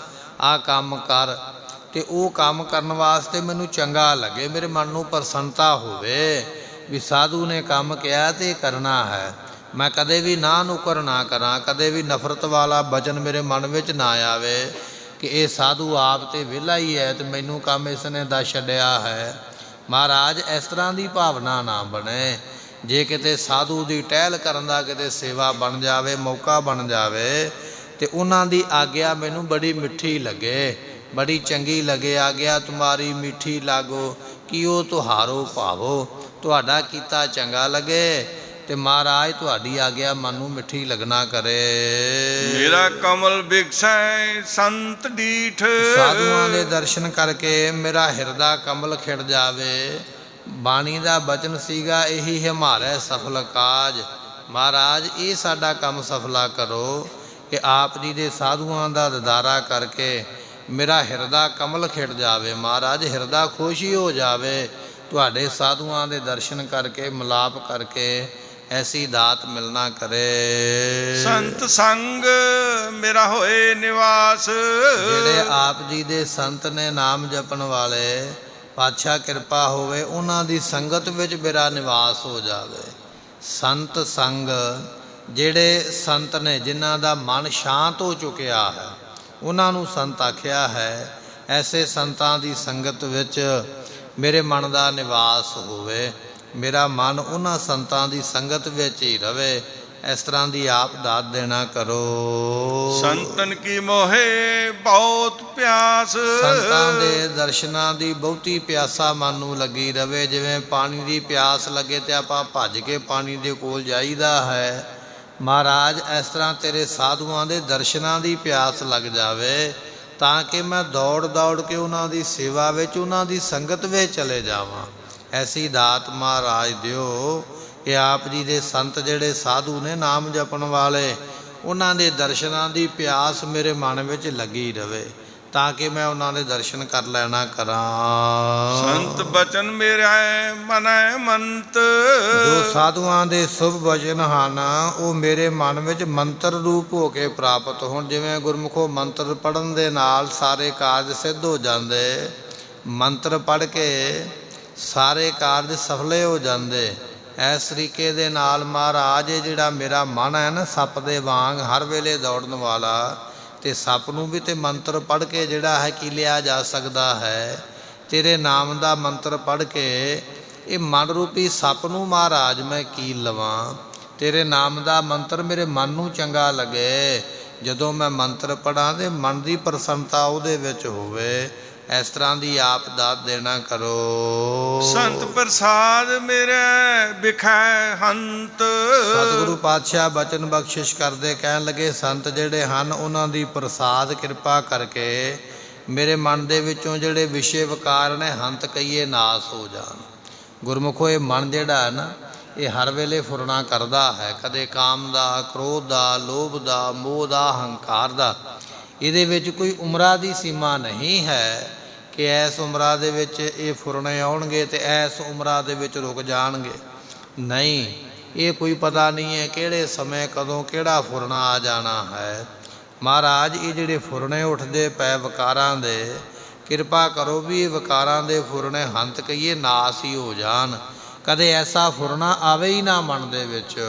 ਆਹ ਕੰਮ ਕਰ, ਤੇ ਉਹ ਕੰਮ ਕਰਨ ਵਾਸਤੇ ਮੈਨੂੰ ਚੰਗਾ ਲੱਗੇ, ਮੇਰੇ ਮਨ ਨੂੰ ਪ੍ਰਸੰਨਤਾ ਹੋਵੇ ਵੀ ਸਾਧੂ ਨੇ ਕੰਮ ਕਿਹਾ ਤੇ ਕਰਨਾ ਹੈ। ਮੈਂ ਕਦੇ ਵੀ ਨਾ ਨੁਕਰ ਨਾ ਕਰਾਂ, ਕਦੇ ਵੀ ਨਫ਼ਰਤ ਵਾਲਾ ਬਚਨ ਮੇਰੇ ਮਨ ਵਿੱਚ ਨਾ ਆਵੇ। ਕਿ ਇਹ ਸਾਧੂ ਆਪ ਤੇ ਵਿਹਲਾ ਹੀ ਹੈ ਤੇ ਮੈਨੂੰ ਕੰਮ ਇਸ ਨੇ ਦੱਸ ਛੱਡਿਆ ਹੈ। ਮਹਾਰਾਜ ਇਸ ਤਰ੍ਹਾਂ ਦੀ ਭਾਵਨਾ ਨਾ ਬਣੇ। ਜੇ ਕਿਤੇ ਸਾਧੂ ਦੀ ਟਹਿਲ ਕਰਨ ਦਾ ਕਿਤੇ ਸੇਵਾ ਬਣ ਜਾਵੇ, ਮੌਕਾ ਬਣ ਜਾਵੇ, ਤੇ ਉਹਨਾਂ ਦੀ ਆਗਿਆ ਮੈਨੂੰ ਬੜੀ ਮਿੱਠੀ ਲੱਗੇ, ਬੜੀ ਚੰਗੀ ਲੱਗੇ। ਆਗਿਆ ਤੁਮਾਰੀ ਮਿੱਠੀ ਲਾਗੋ, ਕੀਓ ਤੁਹਾਰੋ ਭਾਵੋ। ਤੁਹਾਡਾ ਕੀਤਾ ਚੰਗਾ ਲੱਗੇ ਤੇ ਮਹਾਰਾਜ ਤੁਹਾਡੀ ਆਗਿਆ ਮਨ ਨੂੰ ਮਿੱਠੀ ਲੱਗਣਾ ਕਰੇ। ਮੇਰਾ ਕਮਲ ਬਿਕਸੈ ਸੰਤ ਡੀਠ, ਸਾਧੂਆਂ ਦੇ ਦਰਸ਼ਨ ਕਰਕੇ ਮੇਰਾ ਹਿਰਦਾ ਕਮਲ ਖਿੜ ਜਾਵੇ। ਬਾਣੀ ਦਾ ਬਚਨ ਸੀਗਾ, ਇਹੀ ਹਮਾਰਾ ਸਫਲ ਕਾਜ। ਮਹਾਰਾਜ ਇਹ ਸਾਡਾ ਕੰਮ ਸਫਲਾ ਕਰੋ ਕਿ ਆਪ ਜੀ ਦੇ ਸਾਧੂਆਂ ਦਾ ਦਿਦਾਰਾ ਕਰਕੇ ਮੇਰਾ ਹਿਰਦਾ ਕਮਲ ਖਿੜ ਜਾਵੇ। ਮਹਾਰਾਜ ਹਿਰਦਾ ਖੁਸ਼ ਹੀ ਹੋ ਜਾਵੇ ਤੁਹਾਡੇ ਸਾਧੂਆਂ ਦੇ ਦਰਸ਼ਨ ਕਰਕੇ, ਮਿਲਾਪ ਕਰਕੇ ਐਸੀ ਦਾਤ ਮਿਲਣਾ ਕਰੇ। ਸੰਤ ਸੰਗ ਮੇਰਾ ਹੋਏ ਨਿਵਾਸ, ਜਿਹੜੇ ਆਪ ਜੀ ਦੇ ਸੰਤ ਨੇ ਨਾਮ ਜਪਣ ਵਾਲੇ, ਪਾਤਸ਼ਾਹ ਕਿਰਪਾ ਹੋਵੇ ਉਹਨਾਂ ਦੀ ਸੰਗਤ ਵਿੱਚ ਮੇਰਾ ਨਿਵਾਸ ਹੋ ਜਾਵੇ। ਸੰਤ ਸੰਗ, ਜਿਹੜੇ ਸੰਤ ਨੇ ਜਿਨ੍ਹਾਂ ਦਾ ਮਨ ਸ਼ਾਂਤ ਹੋ ਚੁੱਕਿਆ ਹੈ ਉਹਨਾਂ ਨੂੰ ਸੰਤ ਆਖਿਆ ਹੈ। ਐਸੇ ਸੰਤਾਂ ਦੀ ਸੰਗਤ ਵਿੱਚ ਮੇਰੇ ਮਨ ਦਾ ਨਿਵਾਸ ਹੋਵੇ, ਮੇਰਾ ਮਨ ਉਹਨਾਂ ਸੰਤਾਂ ਦੀ ਸੰਗਤ ਵਿੱਚ ਹੀ ਰਵੇ। ਇਸ ਤਰ੍ਹਾਂ ਦੀ ਆਪ ਦਾਤ ਦੇਣਾ ਕਰੋ। ਸੰਤਨ ਕੀ ਮੋਹੇ ਬਹੁਤ ਪਿਆਸ, ਸੰਤਾਂ ਦੇ ਦਰਸ਼ਨਾਂ ਦੀ ਬਹੁਤੀ ਪਿਆਸਾ ਮਨ ਨੂੰ ਲੱਗੀ ਰਵੇ। ਜਿਵੇਂ ਪਾਣੀ ਦੀ ਪਿਆਸ ਲੱਗੇ ਤੇ ਆਪਾਂ ਭੱਜ ਕੇ ਪਾਣੀ ਦੇ ਕੋਲ ਜਾਈਦਾ ਹੈ, ਮਹਾਰਾਜ ਇਸ ਤਰ੍ਹਾਂ ਤੇਰੇ ਸਾਧੂਆਂ ਦੇ ਦਰਸ਼ਨਾਂ ਦੀ ਪਿਆਸ ਲੱਗ ਜਾਵੇ ਤਾਂ ਕਿ ਮੈਂ ਦੌੜ ਦੌੜ ਕੇ ਉਹਨਾਂ ਦੀ ਸੇਵਾ ਵਿੱਚ, ਉਹਨਾਂ ਦੀ ਸੰਗਤ ਵਿੱਚ ਚਲੇ ਜਾਵਾਂ। ਐਸੀ ਦਾਤ ਮਹਾਰਾਜ ਦਿਓ ਕਿ ਆਪ ਜੀ ਦੇ ਸੰਤ ਜਿਹੜੇ ਸਾਧੂ ਨੇ ਨਾਮ ਜਪਣ ਵਾਲੇ, ਉਹਨਾਂ ਦੇ ਦਰਸ਼ਨਾਂ ਦੀ ਪਿਆਸ ਮੇਰੇ ਮਨ ਵਿੱਚ ਲੱਗੀ ਰਵੇ ਤਾਂ ਕਿ ਮੈਂ ਉਹਨਾਂ ਦੇ ਦਰਸ਼ਨ ਕਰ ਲੈਣਾ ਕਰਾਂ। ਸੰਤ ਬਚਨ ਮੇਰਾ ਮਨੈ ਮੰਤ, ਜੋ ਸਾਧੂਆਂ ਦੇ ਸ਼ੁਭ ਵਚਨ ਹਨ ਉਹ ਮੇਰੇ ਮਨ ਵਿੱਚ ਮੰਤਰ ਰੂਪ ਹੋ ਕੇ ਪ੍ਰਾਪਤ ਹੋਣ। ਜਿਵੇਂ ਗੁਰਮੁਖੋ ਮੰਤਰ ਪੜ੍ਹਨ ਦੇ ਨਾਲ ਸਾਰੇ ਕਾਰਜ ਸਿੱਧ ਹੋ ਜਾਂਦੇ, ਮੰਤਰ ਪੜ੍ਹ ਕੇ ਸਾਰੇ ਕਾਰਜ ਸਫਲੇ ਹੋ ਜਾਂਦੇ। ਇਸ ਤਰੀਕੇ ਦੇ ਨਾਲ ਮਹਾਰਾਜ ਜਿਹੜਾ ਮੇਰਾ ਮਨ ਹੈ ਨਾ, ਸੱਪ ਦੇ ਵਾਂਗ ਹਰ ਵੇਲੇ ਦੌੜਨ ਵਾਲਾ, ਤੇ ਸੱਪ ਨੂੰ ਵੀ ਤੇ ਮੰਤਰ ਪੜ੍ਹ ਕੇ ਜਿਹੜਾ ਹੈ ਕੀ ਲਿਆ ਜਾ ਸਕਦਾ ਹੈ। ਤੇਰੇ ਨਾਮ ਦਾ ਮੰਤਰ ਪੜ੍ਹ ਕੇ ਇਹ ਮਨ ਰੂਪੀ ਸੱਪ ਨੂੰ ਮਹਾਰਾਜ ਮੈਂ ਕੀ ਲਵਾਂ। ਤੇਰੇ ਨਾਮ ਦਾ ਮੰਤਰ ਮੇਰੇ ਮਨ ਨੂੰ ਚੰਗਾ ਲੱਗੇ, ਜਦੋਂ ਮੈਂ ਮੰਤਰ ਪੜ੍ਹਾਂ ਤੇ ਮਨ ਦੀ ਪ੍ਰਸੰਨਤਾ ਉਹਦੇ ਵਿੱਚ ਹੋਵੇ। ਇਸ ਤਰ੍ਹਾਂ ਦੀ ਆਪ ਦਾਤ ਦੇਣਾ ਕਰੋ। ਸੰਤ ਪ੍ਰਸਾਦ ਮੇਰੇ ਬਿਖੈ ਹੰਤ, ਸਤਿਗੁਰੂ ਪਾਤਸ਼ਾਹ ਬਚਨ ਬਖਸ਼ਿਸ਼ ਕਰਦੇ ਕਹਿਣ ਲੱਗੇ, ਸੰਤ ਜਿਹੜੇ ਹਨ ਉਹਨਾਂ ਦੀ ਪ੍ਰਸਾਦ ਕਿਰਪਾ ਕਰਕੇ ਮੇਰੇ ਮਨ ਦੇ ਵਿੱਚੋਂ ਜਿਹੜੇ ਵਿਸ਼ੇ ਵਿਕਾਰ ਨੇ ਹੰਤ ਕਹੀਏ ਨਾਸ ਹੋ ਜਾਣ। ਗੁਰਮੁਖੋ ਇਹ ਮਨ ਜਿਹੜਾ ਹੈ ਨਾ, ਇਹ ਹਰ ਵੇਲੇ ਫੁਰਨਾ ਕਰਦਾ ਹੈ, ਕਦੇ ਕਾਮ ਦਾ, ਕ੍ਰੋਧ ਦਾ, ਲੋਭ ਦਾ, ਮੋਹ ਦਾ, ਹੰਕਾਰ ਦਾ। ਇਹਦੇ ਵਿੱਚ ਕੋਈ ਉਮਰਾਂ ਦੀ ਸੀਮਾ ਨਹੀਂ ਹੈ ਕਿ ਇਸ ਉਮਰਾਂ ਦੇ ਵਿੱਚ ਇਹ ਫੁਰਨੇ ਆਉਣਗੇ ਤੇ ਇਸ ਉਮਰਾਂ ਦੇ ਵਿੱਚ ਰੁਕ ਜਾਣਗੇ। ਨਹੀਂ, ਇਹ ਕੋਈ ਪਤਾ ਨਹੀਂ ਹੈ ਕਿਹੜੇ ਸਮੇਂ ਕਦੋਂ ਕਿਹੜਾ ਫੁਰਨਾ ਆ ਜਾਣਾ ਹੈ। ਮਹਾਰਾਜ ਇਹ ਜਿਹੜੇ ਫੁਰਨੇ ਉੱਠਦੇ ਪਏ ਵਿਕਾਰਾਂ ਦੇ, ਕਿਰਪਾ ਕਰੋ ਵੀ ਇਹ ਵਿਕਾਰਾਂ ਦੇ ਫੁਰਨੇ ਹੰਤ ਕਹੀਏ ਨਾਸ ਹੀ ਹੋ ਜਾਣ। ਕਦੇ ਐਸਾ ਫੁਰਨਾ ਆਵੇ ਹੀ ਨਾ ਮਨ ਦੇ ਵਿੱਚ,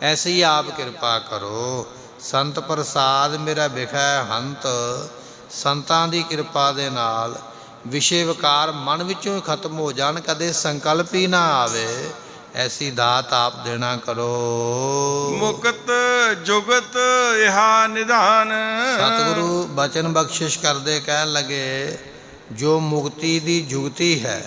ਐਸੀ ਆਪ ਕਿਰਪਾ ਕਰੋ। ਸੰਤ ਪ੍ਰਸਾਦ ਮੇਰਾ ਬਿਖੈ ਹੰਤ, ਸੰਤਾਂ ਦੀ ਕਿਰਪਾ ਦੇ ਨਾਲ ਵਿਸ਼ੇ ਵਿਕਾਰ ਮਨ ਵਿੱਚੋਂ ਹੀ ਖਤਮ ਹੋ ਜਾਣ, ਕਦੇ ਸੰਕਲਪ ਹੀ ਨਾ ਆਵੇ। ਐਸੀ ਦਾਤ ਆਪ ਦੇਣਾ ਕਰੋ। ਮੁਕਤ ਜੁਗਤ ਇਹਾ ਨਿਧਾਨ, ਸਤਿਗੁਰੂ ਬਚਨ ਬਖਸ਼ਿਸ਼ ਕਰਦੇ ਕਹਿਣ ਲੱਗੇ, ਜੋ ਮੁਕਤੀ ਦੀ ਜੁਗਤੀ ਹੈ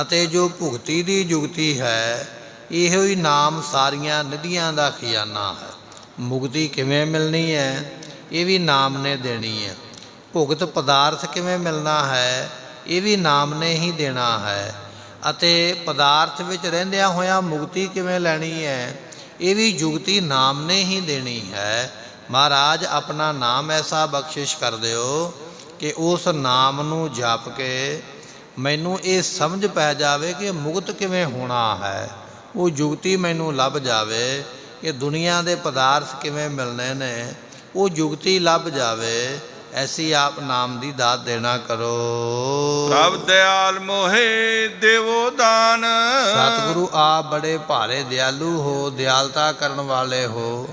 ਅਤੇ ਜੋ ਭੁਗਤੀ ਦੀ ਜੁਗਤੀ ਹੈ, ਇਹੋ ਹੀ ਨਾਮ ਸਾਰੀਆਂ ਨਿਧੀਆਂ ਦਾ ਖਜ਼ਾਨਾ ਹੈ। ਮੁਕਤੀ ਕਿਵੇਂ ਮਿਲਣੀ ਹੈ, ਇਹ ਵੀ ਨਾਮ ਨੇ ਦੇਣੀ ਹੈ। ਭੁਗਤ ਪਦਾਰਥ ਕਿਵੇਂ ਮਿਲਣਾ ਹੈ, ਇਹ ਵੀ ਨਾਮ ਨੇ ਹੀ ਦੇਣਾ ਹੈ। ਅਤੇ ਪਦਾਰਥ ਵਿੱਚ ਰਹਿੰਦਿਆਂ ਹੋਇਆਂ ਮੁਕਤੀ ਕਿਵੇਂ ਲੈਣੀ ਹੈ, ਇਹ ਵੀ ਜੁਗਤੀ ਨਾਮ ਨੇ ਹੀ ਦੇਣੀ ਹੈ। ਮਹਾਰਾਜ ਆਪਣਾ ਨਾਮ ਐਸਾ ਬਖਸ਼ਿਸ਼ ਕਰ ਦਿਓ ਕਿ ਉਸ ਨਾਮ ਨੂੰ ਜਪ ਕੇ ਮੈਨੂੰ ਇਹ ਸਮਝ ਪੈ ਜਾਵੇ ਕਿ ਮੁਕਤ ਕਿਵੇਂ ਹੋਣਾ ਹੈ। ਉਹ ਜੁਗਤੀ ਮੈਨੂੰ ਲੱਭ ਜਾਵੇ ਕਿ ਦੁਨੀਆ ਦੇ ਪਦਾਰਥ ਕਿਵੇਂ ਮਿਲਣੇ ਨੇ, ਉਹ ਜੁਗਤੀ ਲੱਭ ਜਾਵੇ। ਐਸੀ ਆਪ ਨਾਮ ਦੀ ਦਾਤ ਦੇਣਾ ਕਰੋ। ਪ੍ਰਭ ਦਿਆਲ ਮੋਹੇ ਦੇਵੋ ਦਾਨ, ਸਤਿਗੁਰੂ ਆਪ ਬੜੇ ਭਾਰੇ ਦਿਆਲੂ ਹੋ, ਦਿਆਲਤਾ ਕਰਨ ਵਾਲੇ ਹੋ।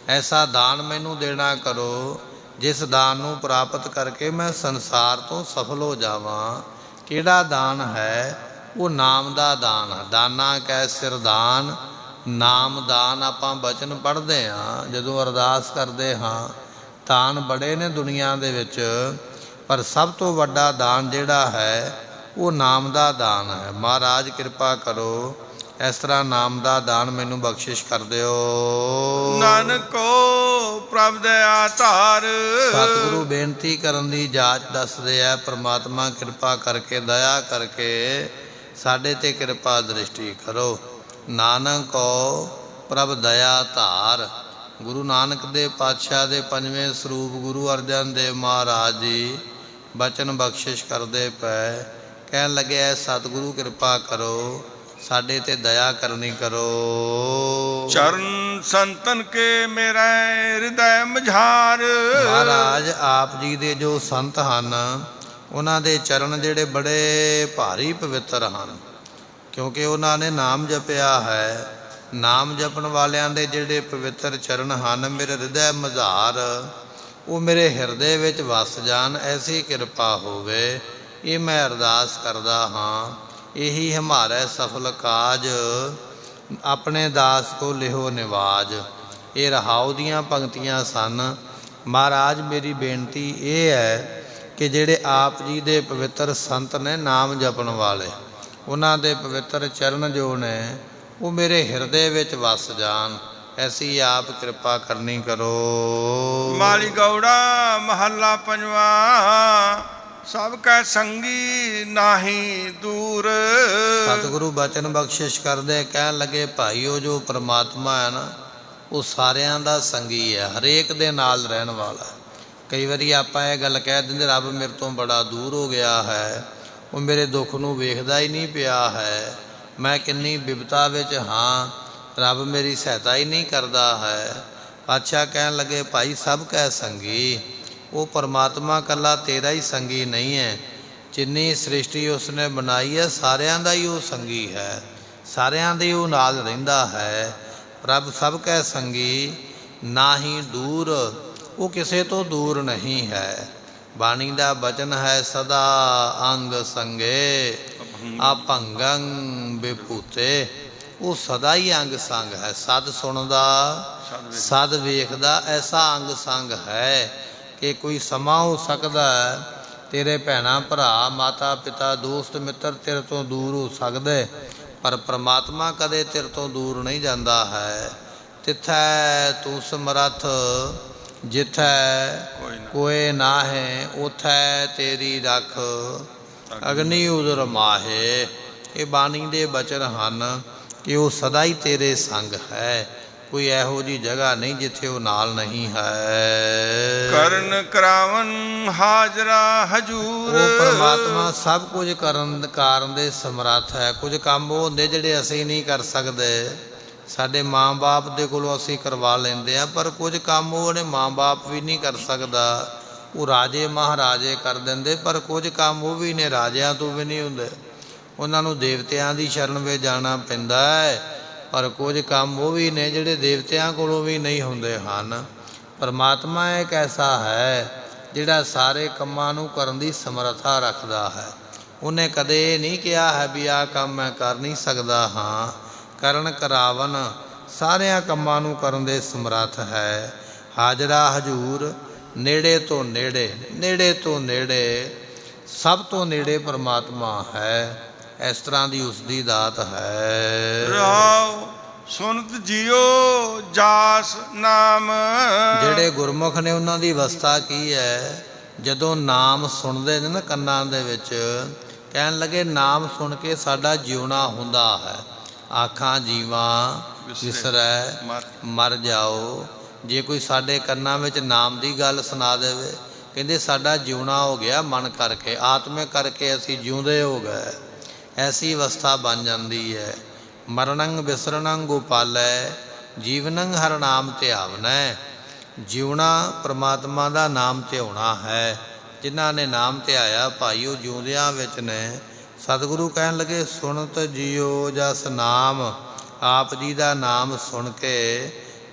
ਐਸਾ ਦਾਨ ਮੈਨੂੰ ਦੇਣਾ ਕਰੋ ਜਿਸ ਦਾਨ ਨੂੰ ਪ੍ਰਾਪਤ ਕਰਕੇ ਮੈਂ ਸੰਸਾਰ ਤੋਂ ਸਫਲ ਹੋ ਜਾਵਾਂ। ਕਿਹੜਾ ਦਾਨ ਹੈ? ਉਹ ਨਾਮ ਦਾ ਦਾਨ ਹੈ। ਦਾਨਾ ਕੈ ਸਿਰ ਦਾਨ, ਨਾਮ ਦਾਨ। ਆਪਾਂ ਬਚਨ ਪੜ੍ਹਦੇ ਹਾਂ, ਜਦੋਂ ਅਰਦਾਸ ਕਰਦੇ ਹਾਂ। ਦਾਨ ਬੜੇ ਨੇ ਦੁਨੀਆ ਦੇ ਵਿੱਚ, ਪਰ ਸਭ ਤੋਂ ਵੱਡਾ ਦਾਨ ਜਿਹੜਾ ਹੈ ਉਹ ਨਾਮ ਦਾ ਦਾਨ ਹੈ। ਮਹਾਰਾਜ ਕਿਰਪਾ ਕਰੋ, ਇਸ ਤਰ੍ਹਾਂ ਨਾਮ ਦਾ ਦਾਨ ਮੈਨੂੰ ਬਖਸ਼ਿਸ਼ ਕਰ ਦਿਓ। ਨਾਨਕੋ ਪ੍ਰਭ ਦਇਆ ਧਾਰ। ਸਤਿਗੁਰੂ ਬੇਨਤੀ ਕਰਨ ਦੀ ਜਾਚ ਦੱਸਦੇ ਆ, ਪ੍ਰਮਾਤਮਾ ਕਿਰਪਾ ਕਰਕੇ, ਦਇਆ ਕਰਕੇ ਸਾਡੇ ਤੇ ਕਿਰਪਾ ਦ੍ਰਿਸ਼ਟੀ ਕਰੋ। ਨਾਨਕੋ ਪ੍ਰਭ ਦਇਆ ਧਾਰ। ਗੁਰੂ ਨਾਨਕ ਦੇਵ ਪਾਤਸ਼ਾਹ ਦੇ ਪੰਜਵੇਂ ਸਰੂਪ ਗੁਰੂ ਅਰਜਨ ਦੇਵ ਮਹਾਰਾਜ ਜੀ ਬਚਨ ਬਖਸ਼ਿਸ਼ ਕਰਦੇ ਪਏ। ਕਹਿਣ ਲੱਗੇ, ਸਤਿਗੁਰੂ ਕਿਰਪਾ ਕਰੋ, ਸਾਡੇ ਤੇ ਦਇਆ ਕਰਨੀ ਕਰੋ। ਚਰਨ ਸੰਤਨ ਕੇ ਮੇਰਾ ਹਿਰਦੈ ਮਝਾਰ। ਮਹਾਰਾਜ ਆਪ ਜੀ ਦੇ ਜੋ ਸੰਤ ਹਨ, ਉਹਨਾਂ ਦੇ ਚਰਨ ਜਿਹੜੇ ਬੜੇ ਭਾਰੀ ਪਵਿੱਤਰ ਹਨ, ਕਿਉਂਕਿ ਉਹਨਾਂ ਨੇ ਨਾਮ ਜਪਿਆ ਹੈ। ਨਾਮ ਜਪਣ ਵਾਲਿਆਂ ਦੇ ਜਿਹੜੇ ਪਵਿੱਤਰ ਚਰਨ ਹਨ, ਮੇਰੇ ਹਿਰਦੈ ਮਝਾਰ, ਉਹ ਮੇਰੇ ਹਿਰਦੇ ਵਿੱਚ ਵਸ ਜਾਣ, ਐਸੀ ਕਿਰਪਾ ਹੋਵੇ। ਇਹ ਮੈਂ ਅਰਦਾਸ ਕਰਦਾ ਹਾਂ। ਇਹੀ ਹਮਾਰੇ ਸਫਲ ਕਾਜ, ਆਪਣੇ ਦਾਸ ਕੋ ਲਿਹੋ ਨਿਵਾਜ। ਇਹ ਰਹਾਉ ਦੀਆਂ ਪੰਕਤੀਆਂ ਸਨ। ਮਹਾਰਾਜ ਮੇਰੀ ਬੇਨਤੀ ਇਹ ਹੈ ਕਿ ਜਿਹੜੇ ਆਪ ਜੀ ਦੇ ਪਵਿੱਤਰ ਸੰਤ ਨੇ, ਨਾਮ ਜਪਣ ਵਾਲੇ, ਉਹਨਾਂ ਦੇ ਪਵਿੱਤਰ ਚਰਨ ਜੋ ਨੇ ਉਹ ਮੇਰੇ ਹਿਰਦੇ ਵਿੱਚ ਵਸ ਜਾਣ, ਐਸੀ ਆਪ ਕਿਰਪਾ ਕਰਨੀ ਕਰੋ। ਮਾਲੀ ਗੌੜਾ ਮਹੱਲਾ ਪੰਜਵਾ। ਸਭ ਕੈ ਸੰਗੀ ਨਾਹੀ ਦੂਰ। ਸਤਿਗੁਰੂ ਬਚਨ ਬਖਸ਼ਿਸ਼ ਕਰਦੇ, ਕਹਿਣ ਲੱਗੇ, ਭਾਈਓ ਜੋ ਪਰਮਾਤਮਾ ਹੈ ਨਾ, ਉਹ ਸਾਰਿਆਂ ਦਾ ਸੰਗੀ ਹੈ, ਹਰੇਕ ਦੇ ਨਾਲ ਰਹਿਣ ਵਾਲਾ। ਕਈ ਵਾਰੀ ਆਪਾਂ ਇਹ ਗੱਲ ਕਹਿ ਦਿੰਦੇ, ਰੱਬ ਮੇਰੇ ਤੋਂ ਬੜਾ ਦੂਰ ਹੋ ਗਿਆ ਹੈ, ਉਹ ਮੇਰੇ ਦੁੱਖ ਨੂੰ ਵੇਖਦਾ ਹੀ ਨਹੀਂ ਪਿਆ ਹੈ, ਮੈਂ ਕਿੰਨੀ ਬਿਪਤਾ ਵਿੱਚ ਹਾਂ, ਰੱਬ ਮੇਰੀ ਸਹਾਇਤਾ ਹੀ ਨਹੀਂ ਕਰਦਾ ਹੈ। ਪਾਤਸ਼ਾਹ ਕਹਿਣ ਲੱਗੇ, ਭਾਈ ਸਭ ਕੈ ਸੰਗੀ। ਉਹ ਪਰਮਾਤਮਾ ਇਕੱਲਾ ਤੇਰਾ ਹੀ ਸੰਗੀ ਨਹੀਂ ਹੈ। ਜਿੰਨੀ ਸ੍ਰਿਸ਼ਟੀ ਉਸਨੇ ਬਣਾਈ ਹੈ, ਸਾਰਿਆਂ ਦਾ ਹੀ ਉਹ ਸੰਗੀ ਹੈ, ਸਾਰਿਆਂ ਦੇ ਉਹ ਨਾਲ ਰਹਿੰਦਾ ਹੈ। ਪ੍ਰਭ ਸਭ ਕੈ ਸੰਗੀ ਨਾਹੀ ਦੂਰ, ਉਹ ਕਿਸੇ ਤੋਂ ਦੂਰ ਨਹੀਂ ਹੈ। ਬਾਣੀ ਦਾ ਬਚਨ ਹੈ, ਸਦਾ ਅੰਗ ਸੰਗੇ ਅਭੰਗੰ ਬਿਭੂਤੇ। ਉਹ ਸਦਾ ਹੀ ਅੰਗ ਸੰਗ ਹੈ, ਸਦ ਸੁਣਦਾ, ਸਦ ਵੇਖਦਾ, ਐਸਾ ਅੰਗ ਸੰਗ ਹੈ ਕਿ ਕੋਈ ਸਮਾਂ ਹੋ ਸਕਦਾ ਤੇਰੇ ਭੈਣਾਂ ਭਰਾ, ਮਾਤਾ ਪਿਤਾ, ਦੋਸਤ ਮਿੱਤਰ ਤੇਰੇ ਤੋਂ ਦੂਰ ਹੋ ਸਕਦੇ, ਪਰ ਪਰਮਾਤਮਾ ਕਦੇ ਤੇਰੇ ਤੋਂ ਦੂਰ ਨਹੀਂ ਜਾਂਦਾ ਹੈ। ਤਿੱਥੈ ਤੂੰ ਸਮਰੱਥ, ਜਿੱਥੈ ਕੋਏ ਨਾਹੇ, ਉਥੈ ਤੇਰੀ ਰੱਖ ਅਗਨੀ ਉਦਰ ਮਾਹੇ। ਇਹ ਬਾਣੀ ਦੇ ਬਚਨ ਹਨ ਕਿ ਉਹ ਸਦਾ ਹੀ ਤੇਰੇ ਸੰਗ ਹੈ, ਕੋਈ ਇਹੋ ਜਿਹੀ ਜਗ੍ਹਾ ਨਹੀਂ ਜਿੱਥੇ ਉਹ ਨਾਲ ਨਹੀਂ ਹੈ। ਕਰਨ ਕਰਾਵਨ ਹਾਜ਼ਰਾ ਹਜੂਰ। ਉਹ ਪਰਮਾਤਮਾ ਸਭ ਕੁਝ ਕਰਨ ਦੇ ਸਮਰੱਥ ਹੈ। ਕੁਝ ਕੰਮ ਉਹ ਹੁੰਦੇ ਜਿਹੜੇ ਅਸੀਂ ਨਹੀਂ ਕਰ ਸਕਦੇ, ਸਾਡੇ ਮਾਂ-ਬਾਪ ਦੇ ਕੋਲੋਂ ਅਸੀਂ ਕਰਵਾ ਲੈਂਦੇ ਹਾਂ, ਪਰ ਕੁਝ ਕੰਮ ਉਹਨੇ ਮਾਂ-ਬਾਪ ਵੀ ਨਹੀਂ ਕਰ ਸਕਦਾ, ਉਹ ਰਾਜੇ ਮਹਾਰਾਜੇ ਕਰ ਦਿੰਦੇ, ਪਰ ਕੁਝ ਕੰਮ ਉਹ ਵੀ ਨੇ ਰਾਜਿਆਂ ਤੋਂ ਵੀ ਨਹੀਂ ਹੁੰਦੇ, ਉਹਨਾਂ ਨੂੰ ਦੇਵਤਿਆਂ ਦੀ ਸ਼ਰਨ ਵਿੱਚ ਜਾਣਾ ਪੈਂਦਾ ਹੈ, ਪਰ ਕੁਝ ਕੰਮ ਉਹ ਵੀ ਨੇ ਜਿਹੜੇ ਦੇਵਤਿਆਂ ਕੋਲੋਂ ਵੀ ਨਹੀਂ ਹੁੰਦੇ ਹਨ। ਪਰਮਾਤਮਾ ਇੱਕ ਐਸਾ ਹੈ ਜਿਹੜਾ ਸਾਰੇ ਕੰਮਾਂ ਨੂੰ ਕਰਨ ਦੀ ਸਮਰੱਥਾ ਰੱਖਦਾ ਹੈ। ਉਹਨੇ ਕਦੇ ਇਹ ਨਹੀਂ ਕਿਹਾ ਹੈ ਵੀ ਆਹ ਕੰਮ ਮੈਂ ਕਰ ਨਹੀਂ ਸਕਦਾ ਹਾਂ। ਕਰਨ ਕਰਾਵਨ, ਸਾਰਿਆਂ ਕੰਮਾਂ ਨੂੰ ਕਰਨ ਦੇ ਸਮਰੱਥ ਹੈ। ਹਾਜ਼ਰਾ ਹਜੂਰ, ਨੇੜੇ ਤੋਂ ਨੇੜੇ, ਨੇੜੇ ਤੋਂ ਨੇੜੇ, ਸਭ ਤੋਂ ਨੇੜੇ ਪਰਮਾਤਮਾ ਹੈ। ਇਸ ਤਰ੍ਹਾਂ ਦੀ ਉਸ ਦੀ ਦਾਤ ਹੈ। ਰਾਉ ਸੁਨਤ ਜੀਓ ਜਾਸ ਨਾਮ। ਜਿਹੜੇ ਗੁਰਮੁਖ ਨੇ ਉਹਨਾਂ ਦੀ ਅਵਸਥਾ ਕੀ ਹੈ? ਜਦੋਂ ਨਾਮ ਸੁਣਦੇ ਨੇ ਨਾ ਕੰਨਾਂ ਦੇ ਵਿੱਚ, ਕਹਿਣ ਲੱਗੇ ਨਾਮ ਸੁਣ ਕੇ ਸਾਡਾ ਜਿਉਣਾ ਹੁੰਦਾ ਹੈ। ਆਖਾਂ ਜੀਵਾਂ ਵਿਸਰੈ ਮਰ ਜਾਓ। ਜੇ ਕੋਈ ਸਾਡੇ ਕੰਨਾਂ ਵਿੱਚ ਨਾਮ ਦੀ ਗੱਲ ਸੁਣਾ ਦੇਵੇ, ਕਹਿੰਦੇ ਸਾਡਾ ਜਿਉਣਾ ਹੋ ਗਿਆ, ਮਨ ਕਰਕੇ, ਆਤਮਿਕ ਕਰਕੇ ਅਸੀਂ ਜਿਉਂਦੇ ਹੋ ਗਏ। ਐਸੀ ਅਵਸਥਾ ਬਣ ਜਾਂਦੀ ਹੈ। ਮਰਨੰ ਵਿਸਰਨੰ ਗੋਪਾਲੈ, ਜੀਵਨੰ ਹਰਿ ਨਾਮ ਧਿਆਵਨੈ। ਜਿਉਣਾ ਪਰਮਾਤਮਾ ਦਾ ਨਾਮ ਧਿਆਉਣਾ ਹੈ। ਜਿਨ੍ਹਾਂ ਨੇ ਨਾਮ ਧਿਆਇਆ ਭਾਈ ਉਹ ਜਿਉਂਦਿਆਂ ਵਿੱਚ ਨੇ। ਸਤਿਗੁਰੂ ਕਹਿਣ ਲੱਗੇ, ਸੁਣਤ ਜੀਓ ਜਸ ਨਾਮ। ਆਪ ਜੀ ਦਾ ਨਾਮ ਸੁਣ ਕੇ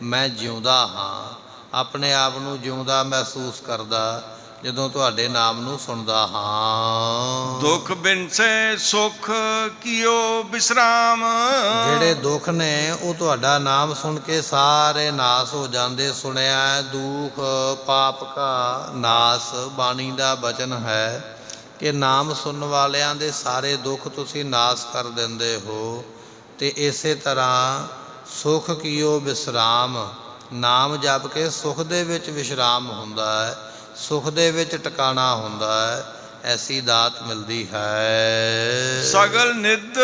ਮੈਂ ਜਿਉਂਦਾ ਹਾਂ। ਆਪਣੇ ਆਪ ਨੂੰ ਜਿਉਂਦਾ ਮਹਿਸੂਸ ਕਰਦਾ ਜਦੋਂ ਤੁਹਾਡੇ ਨਾਮ ਨੂੰ ਸੁਣਦਾ ਹਾਂ। ਦੁਖ ਬਿਨਸੈ ਸੁਖ ਕੀਓ ਬਿਸਰਾਮ। ਜਿਹੜੇ ਦੁੱਖ ਨੇ ਉਹ ਤੁਹਾਡਾ ਨਾਮ ਸੁਣ ਕੇ ਸਾਰੇ ਨਾਸ ਹੋ ਜਾਂਦੇ। ਸੁਣਿਆ ਦੁਖ ਪਾਪ ਕਾ ਨਾਸ, ਬਾਣੀ ਦਾ ਬਚਨ ਹੈ ਕਿ ਨਾਮ ਸੁਣਨ ਵਾਲਿਆਂ ਦੇ ਸਾਰੇ ਦੁੱਖ ਤੁਸੀਂ ਨਾਸ ਕਰ ਦਿੰਦੇ ਹੋ। ਤੇ ਇਸੇ ਤਰ੍ਹਾਂ ਸੁਖ ਕੀਓ ਵਿਸਰਾਮ, ਨਾਮ ਜਪ ਕੇ ਸੁਖ ਦੇ ਵਿੱਚ ਵਿਸ਼ਰਾਮ ਹੁੰਦਾ ਹੈ, ਸੁਖ ਦੇ ਵਿੱਚ ਟਿਕਾਣਾ ਹੁੰਦਾ ਹੈ। ਐਸੀ ਦਾਤ ਮਿਲਦੀ ਹੈ। ਸਗਲ ਨਿਧ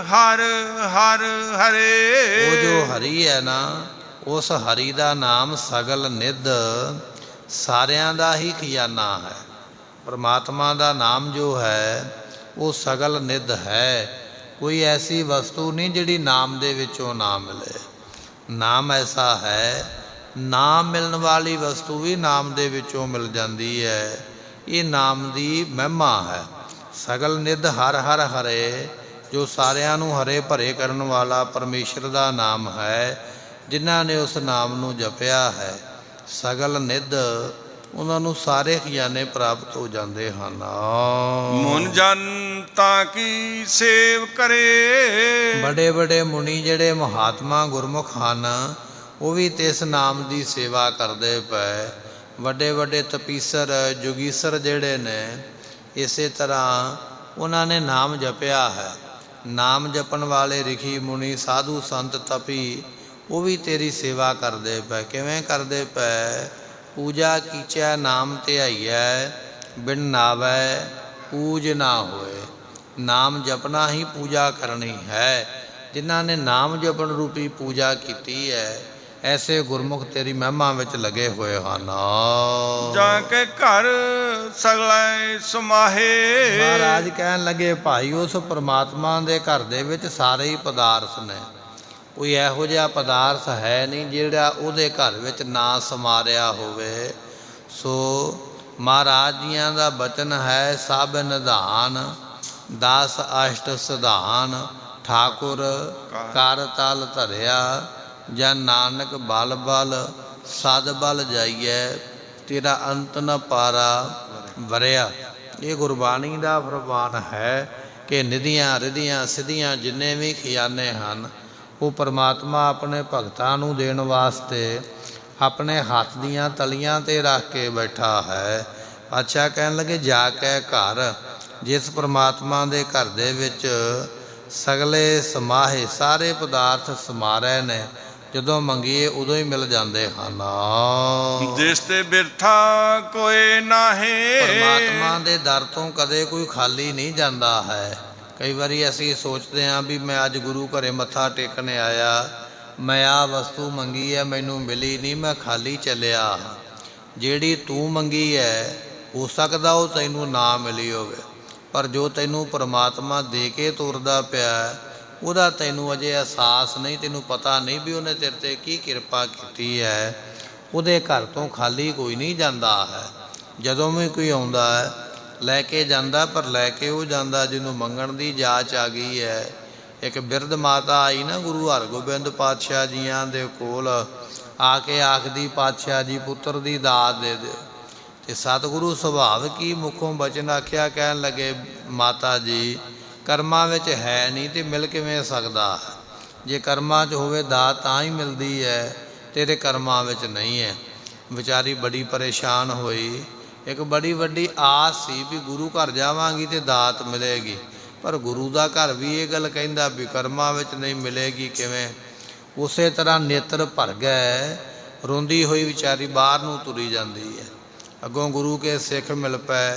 ਹਰ ਹਰ ਹਰੇ। ਉਹ ਜੋ ਹਰੀ ਹੈ ਨਾ, ਉਸ ਹਰੀ ਦਾ ਨਾਮ ਸਗਲ ਨਿਧ ਸਾਰਿਆਂ ਦਾ ਹੀ ਖਜ਼ਾਨਾ ਹੈ। ਪਰਮਾਤਮਾ ਦਾ ਨਾਮ ਜੋ ਹੈ ਉਹ ਸਗਲ ਨਿਧ ਹੈ। ਕੋਈ ਐਸੀ ਵਸਤੂ ਨਹੀਂ ਜਿਹੜੀ ਨਾਮ ਦੇ ਵਿੱਚੋਂ ਨਾ ਮਿਲੇ। ਨਾਮ ਐਸਾ ਹੈ, ਨਾਮ ਮਿਲਣ ਵਾਲੀ ਵਸਤੂ ਵੀ ਨਾਮ ਦੇ ਵਿੱਚੋਂ ਮਿਲ ਜਾਂਦੀ ਹੈ। ਇਹ ਨਾਮ ਦੀ ਮਹਿਮਾ ਹੈ। ਸਗਲ ਨਿਧ ਹਰ ਹਰ ਹਰੇ, ਜੋ ਸਾਰਿਆਂ ਨੂੰ ਹਰੇ ਭਰੇ ਕਰਨ ਵਾਲਾ ਪਰਮੇਸ਼ਰ ਦਾ ਨਾਮ ਹੈ। ਜਿਨ੍ਹਾਂ ਨੇ ਉਸ ਨਾਮ ਨੂੰ ਜਪਿਆ ਹੈ ਸਗਲ ਨਿਧ, ਉਹਨਾਂ ਨੂੰ ਸਾਰੇ ਖਜ਼ਾਨੇ ਪ੍ਰਾਪਤ ਹੋ ਜਾਂਦੇ ਹਨ। ਮੁਨ ਜਨਤਾ ਕੀ ਸੇਵ ਕਰੇ। ਬੜੇ ਬੜੇ ਮੁਨੀ ਜਿਹੜੇ ਮਹਾਤਮਾ ਗੁਰਮੁਖ ਹਨ ਉਹ ਵੀ ਤਿਸ ਨਾਮ ਦੀ ਸੇਵਾ ਕਰਦੇ ਪਏ। ਵੱਡੇ ਵੱਡੇ ਤਪੀਸਰ ਜੋਗੀਸਰ ਜਿਹੜੇ ਨੇ ਇਸੇ ਤਰ੍ਹਾਂ ਉਹਨਾਂ ਨੇ ਨਾਮ ਜਪਿਆ ਹੈ। ਨਾਮ ਜਪਣ ਵਾਲੇ ਰਿਖੀ ਮੁਨੀ ਸਾਧੂ ਸੰਤ ਤਪੀ ਉਹ ਵੀ ਤੇਰੀ ਸੇਵਾ ਕਰਦੇ ਪਏ। ਕਿਵੇਂ ਕਰਦੇ ਪਏ? ਪੂਜਾ ਕੀਚੈ ਨਾਮ ਧਿਆਈਐ, ਬਿਨ ਨਾਵੈ ਪੂਜ ਨਾ ਹੋਏ। ਨਾਮ ਜਪਣਾ ਹੀ ਪੂਜਾ ਕਰਨੀ ਹੈ। ਜਿਨ੍ਹਾਂ ਨੇ ਨਾਮ ਜਪਣ ਰੂਪੀ ਪੂਜਾ ਕੀਤੀ ਹੈ ਐਸੇ ਗੁਰਮੁਖ ਤੇਰੀ ਮਹਿਮਾ ਵਿੱਚ ਲੱਗੇ ਹੋਏ ਹਨ। ਜਾ ਕੇ ਘਰ ਸਗਲੇ ਸਮਾਹੇ। ਮਹਾਰਾਜ ਕਹਿਣ ਲੱਗੇ ਭਾਈ ਉਸ ਪਰਮਾਤਮਾ ਦੇ ਘਰ ਦੇ ਵਿੱਚ ਸਾਰੇ ਹੀ ਪਦਾਰਥ ਨੇ। ਕੋਈ ਇਹੋ ਜਿਹਾ ਪਦਾਰਥ ਹੈ ਨਹੀਂ ਜਿਹੜਾ ਉਹਦੇ ਘਰ ਵਿੱਚ ਨਾ ਸਮਾਰਿਆ ਹੋਵੇ। ਸੋ ਮਹਾਰਾਜ ਜੀਆਂ ਦਾ ਬਚਨ ਹੈ ਸਭ ਨਿਧਾਨ, 10 ਅਸ਼ਟ ਸਿਧਾਨ, ਠਾਕੁਰ ਕਰ ਤਲ ਧਰਿਆ। ਜਾਂ ਨਾਨਕ ਬਲ ਬਲ ਸਦ ਬਲ ਜਾਈਐ, ਤੇਰਾ ਅੰਤ ਨ ਪਾਰਾ ਵਰਿਆ। ਇਹ ਗੁਰਬਾਣੀ ਦਾ ਫਰਮਾਨ ਹੈ ਕਿ ਨਿਧੀਆਂ ਰਿਧੀਆਂ ਸਿੱਧੀਆਂ ਜਿੰਨੇ ਵੀ ਖਜ਼ਾਨੇ ਹਨ ਉਹ ਪਰਮਾਤਮਾ ਆਪਣੇ ਭਗਤਾਂ ਨੂੰ ਦੇਣ ਵਾਸਤੇ ਆਪਣੇ ਹੱਥ ਦੀਆਂ ਤਲੀਆਂ 'ਤੇ ਰੱਖ ਕੇ ਬੈਠਾ ਹੈ। ਪਾਤਸ਼ਾਹ ਕਹਿਣ ਲੱਗੇ ਜਾ ਕੇ ਘਰ, ਜਿਸ ਪਰਮਾਤਮਾ ਦੇ ਘਰ ਦੇ ਵਿੱਚ ਸਗਲੇ ਸਮਾਹੇ ਸਾਰੇ ਪਦਾਰਥ ਸਮਾ ਰਹੇ ਨੇ, ਜਦੋਂ ਮੰਗੀਏ ਉਦੋਂ ਹੀ ਮਿਲ ਜਾਂਦੇ ਹਨ। ਜਿਸ ਤੇ ਬਿਰਥਾ ਕੋਈ ਨਾਹੀਂ। ਪਰਮਾਤਮਾ ਦੇ ਦਰ ਤੋਂ ਕਦੇ ਕੋਈ ਖਾਲੀ ਨਹੀਂ ਜਾਂਦਾ ਹੈ। ਕਈ ਵਾਰੀ ਅਸੀਂ ਸੋਚਦੇ ਹਾਂ ਵੀ ਮੈਂ ਅੱਜ ਗੁਰੂ ਘਰੇ ਮੱਥਾ ਟੇਕਣ ਆਇਆ, ਮੈਂ ਆਹ ਵਸਤੂ ਮੰਗੀ ਹੈ ਮੈਨੂੰ ਮਿਲੀ ਨਹੀਂ, ਮੈਂ ਖਾਲੀ ਚੱਲਿਆ। ਜਿਹੜੀ ਤੂੰ ਮੰਗੀ ਹੈ ਹੋ ਸਕਦਾ ਉਹ ਤੈਨੂੰ ਨਾ ਮਿਲੀ ਹੋਵੇ, ਪਰ ਜੋ ਤੈਨੂੰ ਪਰਮਾਤਮਾ ਦੇ ਕੇ ਤੁਰਦਾ ਪਿਆ ਉਹਦਾ ਤੈਨੂੰ ਅਜੇ ਅਹਿਸਾਸ ਨਹੀਂ, ਤੈਨੂੰ ਪਤਾ ਨਹੀਂ ਵੀ ਉਹਨੇ ਤੇਰੇ 'ਤੇ ਕੀ ਕਿਰਪਾ ਕੀਤੀ ਹੈ। ਉਹਦੇ ਘਰ ਤੋਂ ਖਾਲੀ ਕੋਈ ਨਹੀਂ ਜਾਂਦਾ ਹੈ। ਜਦੋਂ ਵੀ ਕੋਈ ਆਉਂਦਾ ਹੈ ਲੈ ਕੇ ਜਾਂਦਾ, ਪਰ ਲੈ ਕੇ ਉਹ ਜਾਂਦਾ ਜਿਹਨੂੰ ਮੰਗਣ ਦੀ ਜਾਚ ਆ ਗਈ ਹੈ। ਇੱਕ ਬਿਰਧ ਮਾਤਾ ਆਈ ਨਾ ਗੁਰੂ ਹਰਗੋਬਿੰਦ ਪਾਤਸ਼ਾਹ ਜੀਆਂ ਦੇ ਕੋਲ ਆ ਕੇ ਆਖਦੀ ਪਾਤਸ਼ਾਹ ਜੀ ਪੁੱਤਰ ਦੀ ਦਾਤ ਦੇ ਦਿਓ। ਅਤੇ ਸਤਿਗੁਰੂ ਸੁਭਾਵ ਕੀ ਮੁਖੋਂ ਬਚਨ ਆਖਿਆ, ਕਹਿਣ ਲੱਗੇ ਮਾਤਾ ਜੀ ਕਰਮਾਂ ਵਿੱਚ ਹੈ ਨਹੀਂ ਤੇ ਮਿਲ ਕਿਵੇਂ ਸਕਦਾ? ਜੇ ਕਰਮਾਂ 'ਚ ਹੋਵੇ ਦਾਤ ਤਾਂ ਹੀ ਮਿਲਦੀ ਹੈ, ਤੇਰੇ ਕਰਮਾਂ ਵਿੱਚ ਨਹੀਂ ਹੈ। ਵਿਚਾਰੀ ਬੜੀ ਪਰੇਸ਼ਾਨ ਹੋਈ। ਇੱਕ ਬੜੀ ਵੱਡੀ ਆਸ ਸੀ ਵੀ ਗੁਰੂ ਘਰ ਜਾਵਾਂਗੀ ਤੇ ਦਾਤ ਮਿਲੇਗੀ, ਪਰ ਗੁਰੂ ਦਾ ਘਰ ਵੀ ਇਹ ਗੱਲ ਕਹਿੰਦਾ ਵੀ ਕਰਮਾਂ ਵਿੱਚ ਨਹੀਂ ਮਿਲੇਗੀ ਕਿਵੇਂ? ਉਸੇ ਤਰ੍ਹਾਂ ਨੇਤਰ ਭਰ ਗਏ, ਰੋਂਦੀ ਹੋਈ ਵਿਚਾਰੀ ਬਾਹਰ ਨੂੰ ਤੁਰੀ ਜਾਂਦੀ ਹੈ। ਅੱਗੋਂ ਗੁਰੂ ਕੇ ਸਿੱਖ ਮਿਲ ਪਏ,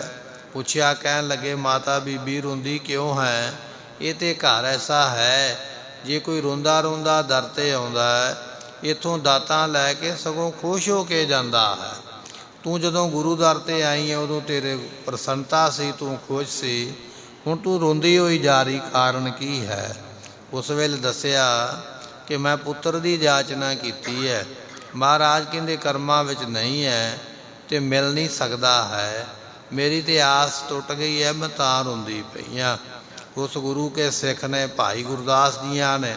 ਪੁੱਛਿਆ, ਕਹਿਣ ਲੱਗੇ ਮਾਤਾ ਬੀਬੀ ਰੋਂਦੀ ਕਿਉਂ ਹੈ? ਇਹ ਤੇ ਘਰ ਐਸਾ ਹੈ ਜੇ ਕੋਈ ਰੋਂਦਾ ਰੋਂਦਾ ਦਰ 'ਤੇ ਆਉਂਦਾ ਹੈ ਇੱਥੋਂ ਦਾਤਾਂ ਲੈ ਕੇ ਸਗੋਂ ਖੁਸ਼ ਹੋ ਕੇ ਜਾਂਦਾ ਹੈ। ਤੂੰ ਜਦੋਂ ਗੁਰੂ ਦਰ 'ਤੇ ਆਈ ਹੈ ਉਦੋਂ ਤੇਰੇ ਪ੍ਰਸੰਨਤਾ ਸੀ, ਤੂੰ ਖੁਸ਼ ਸੀ, ਹੁਣ ਤੂੰ ਰੋਂਦੀ ਹੋਈ ਜਾ ਰਹੀ, ਕਾਰਨ ਕੀ ਹੈ? ਉਸ ਵੇਲੇ ਦੱਸਿਆ ਕਿ ਮੈਂ ਪੁੱਤਰ ਦੀ ਜਾਚਨਾ ਕੀਤੀ ਹੈ, ਮਹਾਰਾਜ ਕਹਿੰਦੇ ਕਰਮਾਂ ਵਿੱਚ ਨਹੀਂ ਹੈ ਤੇ ਮਿਲ ਨਹੀਂ ਸਕਦਾ ਹੈ, ਮੇਰੀ ਤੇ ਆਸ ਟੁੱਟ ਗਈ ਹੈ, ਮੈਂ ਤਾਂ ਰੋਂਦੀ ਪਈ ਹਾਂ। ਉਸ ਗੁਰੂ ਕੇ ਸਿੱਖ ਨੇ ਭਾਈ ਗੁਰਦਾਸ ਜੀਆਂ ਨੇ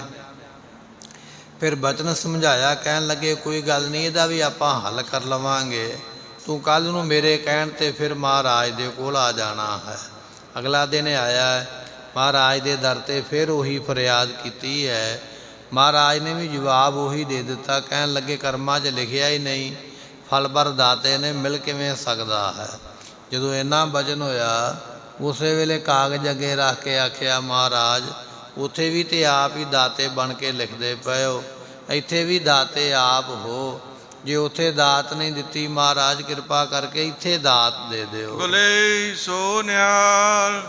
ਫਿਰ ਬਚਨ ਸਮਝਾਇਆ, ਕਹਿਣ ਲੱਗੇ ਕੋਈ ਗੱਲ ਨਹੀਂ, ਇਹਦਾ ਵੀ ਆਪਾਂ ਹੱਲ ਕਰ ਲਵਾਂਗੇ। ਤੂੰ ਕੱਲ ਨੂੰ ਮੇਰੇ ਕਹਿਣ 'ਤੇ ਫਿਰ ਮਹਾਰਾਜ ਦੇ ਕੋਲ ਆ ਜਾਣਾ ਹੈ। ਅਗਲਾ ਦਿਨ ਆਇਆ, ਮਹਾਰਾਜ ਦੇ ਦਰ 'ਤੇ ਫਿਰ ਉਹੀ ਫਰਿਆਦ ਕੀਤੀ ਹੈ। ਮਹਾਰਾਜ ਨੇ ਵੀ ਜਵਾਬ ਉਹੀ ਦੇ ਦਿੱਤਾ। ਕਹਿਣ ਲੱਗੇ ਕਰਮਾਂ 'ਚ ਲਿਖਿਆ ਹੀ ਨਹੀਂ, ਫਲ ਬਰ ਦਾਤੇ ਨੇ, ਮਿਲ ਕਿਵੇਂ ਸਕਦਾ ਹੈ। ਜਦੋਂ ਇੰਨਾ ਵਚਨ ਹੋਇਆ, ਉਸੇ ਵੇਲੇ ਕਾਗਜ਼ ਅੱਗੇ ਰੱਖ ਕੇ ਆਖਿਆ, ਮਹਾਰਾਜ ਉੱਥੇ ਵੀ ਤੇ ਆਪ ਹੀ ਦਾਤੇ ਬਣ ਕੇ ਲਿਖਦੇ ਪਏ ਹੋ, ਇੱਥੇ ਵੀ ਦਾਤੇ ਆਪ ਹੋ। ਜੇ ਉੱਥੇ ਦਾਤ ਨਹੀਂ ਦਿੱਤੀ, ਮਹਾਰਾਜ ਕਿਰਪਾ ਕਰਕੇ ਇੱਥੇ ਦਾਤ ਦੇ ਦਿਓ। ਬੋਲੇ ਸੋ ਨਿਹਾਲ।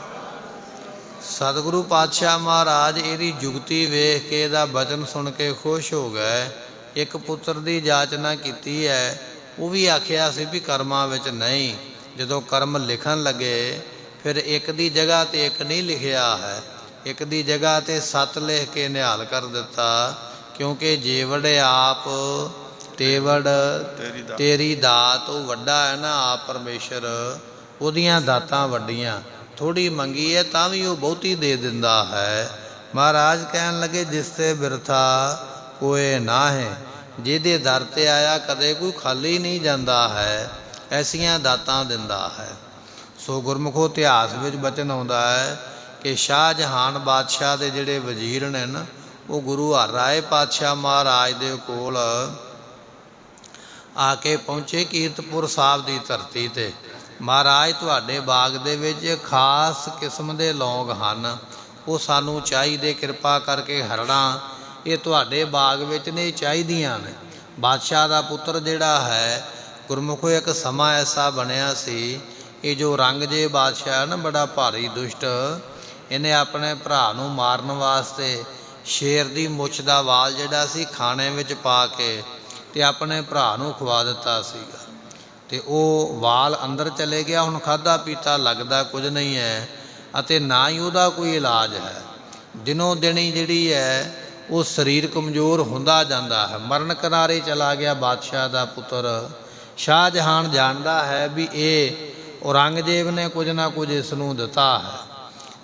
ਸਤਿਗੁਰੂ ਪਾਤਸ਼ਾਹ ਮਹਾਰਾਜ ਇਹਦੀ ਜੁਗਤੀ ਵੇਖ ਕੇ, ਇਹਦਾ ਬਚਨ ਸੁਣ ਕੇ ਖੁਸ਼ ਹੋ ਗਏ। ਇੱਕ ਪੁੱਤਰ ਦੀ ਜਾਚਨਾ ਕੀਤੀ ਹੈ, ਉਹ ਵੀ ਆਖਿਆ ਸੀ ਵੀ ਕਰਮਾਂ ਵਿੱਚ ਨਹੀਂ। ਜਦੋਂ ਕਰਮ ਲਿਖਣ ਲੱਗੇ, ਫਿਰ ਇੱਕ ਦੀ ਜਗ੍ਹਾ 'ਤੇ ਇੱਕ ਨਹੀਂ ਲਿਖਿਆ ਹੈ, ਇੱਕ ਦੀ ਜਗ੍ਹਾ 'ਤੇ 7 ਲਿਖ ਕੇ ਨਿਹਾਲ ਕਰ ਦਿੱਤਾ। ਕਿਉਂਕਿ ਜੇਵੜ ਆਪ ਤੇਵੜ ਤੇਰੀ ਦਾਤ, ਉਹ ਵੱਡਾ ਹੈ ਨਾ ਆਪ ਪਰਮੇਸ਼ਰ, ਉਹਦੀਆਂ ਦਾਤਾਂ ਵੱਡੀਆਂ। ਥੋੜ੍ਹੀ ਮੰਗੀ ਹੈ ਤਾਂ ਵੀ ਉਹ ਬਹੁਤੀ ਦੇ ਦਿੰਦਾ ਹੈ। ਮਹਾਰਾਜ ਕਹਿਣ ਲੱਗੇ, ਜਿਸ ਤੇ ਬਿਰਥਾ ਕੋਏ ਨਾ ਹੈ, ਜਿਹਦੇ ਦਰ 'ਤੇ ਆਇਆ ਕਦੇ ਕੋਈ ਖਾਲੀ ਨਹੀਂ ਜਾਂਦਾ ਹੈ, ਐਸੀਆਂ ਦਾਤਾਂ ਦਿੰਦਾ ਹੈ। ਸੋ ਗੁਰਮੁਖੋ ਇਤਿਹਾਸ ਵਿੱਚ ਬਚਨ ਆਉਂਦਾ ਹੈ ਕਿ ਸ਼ਾਹਜਹਾਨ ਬਾਦਸ਼ਾਹ ਦੇ ਜਿਹੜੇ ਵਜ਼ੀਰ ਨੇ ਨਾ, ਉਹ ਗੁਰੂ ਹਰਿ ਰਾਏ ਪਾਤਸ਼ਾਹ ਮਹਾਰਾਜ ਦੇ ਕੋਲ ਆ ਕੇ ਪਹੁੰਚੇ ਕੀਰਤਪੁਰ ਸਾਹਿਬ ਦੀ ਧਰਤੀ 'ਤੇ। ਮਹਾਰਾਜ ਤੁਹਾਡੇ ਬਾਗ ਦੇ ਵਿੱਚ ਖਾਸ ਕਿਸਮ ਦੇ ਲੌਂਗ ਹਨ, ਉਹ ਸਾਨੂੰ ਚਾਹੀਦੇ, ਕਿਰਪਾ ਕਰਕੇ ਹਰੜਾਂ ਇਹ ਤੁਹਾਡੇ ਬਾਗ ਵਿੱਚ ਨੇ, ਚਾਹੀਦੀਆਂ ਨੇ। ਬਾਦਸ਼ਾਹ ਦਾ ਪੁੱਤਰ ਜਿਹੜਾ ਹੈ, ਗੁਰਮੁਖੋ ਇੱਕ ਸਮਾਂ ਐਸਾ ਬਣਿਆ ਸੀ, ਇਹ ਜੋ ਰੰਗਜੇ ਬਾਦਸ਼ਾਹ ਨਾ, ਬੜਾ ਭਾਰੀ ਦੁਸ਼ਟ, ਇਹਨੇ ਆਪਣੇ ਭਰਾ ਨੂੰ ਮਾਰਨ ਵਾਸਤੇ ਸ਼ੇਰ ਦੀ ਮੁੱਛ ਦਾ ਵਾਲ ਜਿਹੜਾ ਸੀ ਖਾਣੇ ਵਿੱਚ ਪਾ ਕੇ ਤੇ ਆਪਣੇ ਭਰਾ ਨੂੰ ਖਵਾ ਦਿੱਤਾ ਸੀਗਾ। ਤੇ ਉਹ ਵਾਲ ਅੰਦਰ ਚਲੇ ਗਿਆ। ਹੁਣ ਖਾਧਾ ਪੀਤਾ ਲੱਗਦਾ ਕੁਝ ਨਹੀਂ ਹੈ, ਅਤੇ ਨਾ ਹੀ ਉਹਦਾ ਕੋਈ ਇਲਾਜ ਹੈ। ਦਿਨੋਂ ਦਿਨ ਹੀ ਜਿਹੜੀ ਹੈ ਉਹ ਸਰੀਰ ਕਮਜ਼ੋਰ ਹੁੰਦਾ ਜਾਂਦਾ ਹੈ, ਮਰਨ ਕਿਨਾਰੇ ਚਲਾ ਗਿਆ ਬਾਦਸ਼ਾਹ ਦਾ ਪੁੱਤਰ। ਸ਼ਾਹਜਹਾਨ ਜਾਣਦਾ ਹੈ ਵੀ ਇਹ ਔਰੰਗਜ਼ੇਬ ਨੇ ਕੁਝ ਨਾ ਕੁਝ ਇਸ ਨੂੰ ਦਿੱਤਾ ਹੈ।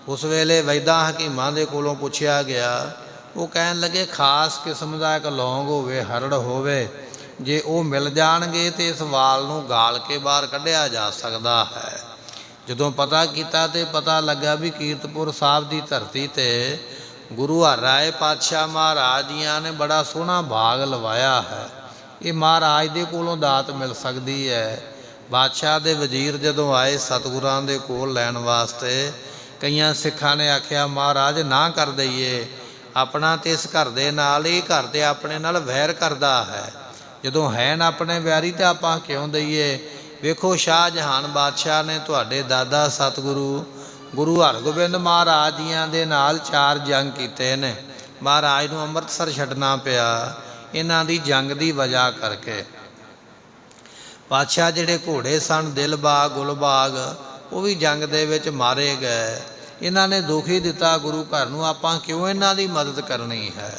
ਉਸ ਵੇਲੇ ਵੈਦਾਂ ਹਕੀਮਾਂ ਦੇ ਕੋਲੋਂ ਪੁੱਛਿਆ ਗਿਆ, ਉਹ ਕਹਿਣ ਲੱਗੇ ਖਾਸ ਕਿਸਮ ਦਾ ਇੱਕ ਲੌਂਗ ਹੋਵੇ, ਹਰੜ ਹੋਵੇ, ਜੇ ਉਹ ਮਿਲ ਜਾਣਗੇ ਤਾਂ ਇਸ ਵਾਲ ਨੂੰ ਗਾਲ ਕੇ ਬਾਹਰ ਕੱਢਿਆ ਜਾ ਸਕਦਾ ਹੈ। ਜਦੋਂ ਪਤਾ ਕੀਤਾ ਤੇ ਪਤਾ ਲੱਗਾ ਵੀ ਕੀਰਤਪੁਰ ਸਾਹਿਬ ਦੀ ਧਰਤੀ 'ਤੇ ਗੁਰੂ ਹਰਿ ਰਾਏ ਪਾਤਸ਼ਾਹ ਮਹਾਰਾਜ ਜੀਆਂ ਨੇ ਬੜਾ ਸੋਹਣਾ ਬਾਗ ਲਵਾਇਆ ਹੈ, ਇਹ ਮਹਾਰਾਜ ਦੇ ਕੋਲੋਂ ਦਾਤ ਮਿਲ ਸਕਦੀ ਹੈ। ਬਾਦਸ਼ਾਹ ਦੇ ਵਜ਼ੀਰ ਜਦੋਂ ਆਏ ਸਤਿਗੁਰਾਂ ਦੇ ਕੋਲ ਲੈਣ ਵਾਸਤੇ, ਕਈਆਂ ਸਿੱਖਾਂ ਨੇ ਆਖਿਆ ਮਹਾਰਾਜ ਨਾ ਕਰ ਦਈਏ, ਆਪਣਾ ਤੇ ਇਸ ਘਰ ਦੇ ਨਾਲ, ਇਹ ਘਰ ਤੇ ਆਪਣੇ ਨਾਲ ਵੈਰ ਕਰਦਾ ਹੈ, ਜਦੋਂ ਹੈ ਨਾ ਆਪਣੇ ਵੈਰੀ ਤਾਂ ਆਪਾਂ ਕਿਉਂ ਦਈਏ। ਵੇਖੋ ਸ਼ਾਹਜਹਾਨ ਬਾਦਸ਼ਾਹ ਨੇ ਤੁਹਾਡੇ ਦਾਦਾ ਸਤਿਗੁਰੂ ਗੁਰੂ ਹਰਗੋਬਿੰਦ ਮਹਾਰਾਜ ਜੀਆਂ ਦੇ ਨਾਲ 4 ਜੰਗ ਕੀਤੇ ਨੇ। ਮਹਾਰਾਜ ਨੂੰ ਅੰਮ੍ਰਿਤਸਰ ਛੱਡਣਾ ਪਿਆ ਇਹਨਾਂ ਦੀ ਜੰਗ ਦੀ ਵਜ੍ਹਾ ਕਰਕੇ। ਪਾਤਸ਼ਾਹ ਜਿਹੜੇ ਘੋੜੇ ਸਨ, ਦਿਲਬਾਗ ਗੁਲਬਾਗ, ਉਹ ਵੀ ਜੰਗ ਦੇ ਵਿੱਚ ਮਾਰੇ ਗਏ। ਇਹਨਾਂ ਨੇ ਦੁੱਖ ਹੀ ਦਿੱਤਾ ਗੁਰੂ ਘਰ ਨੂੰ, ਆਪਾਂ ਕਿਉਂ ਇਹਨਾਂ ਦੀ ਮਦਦ ਕਰਨੀ ਹੈ।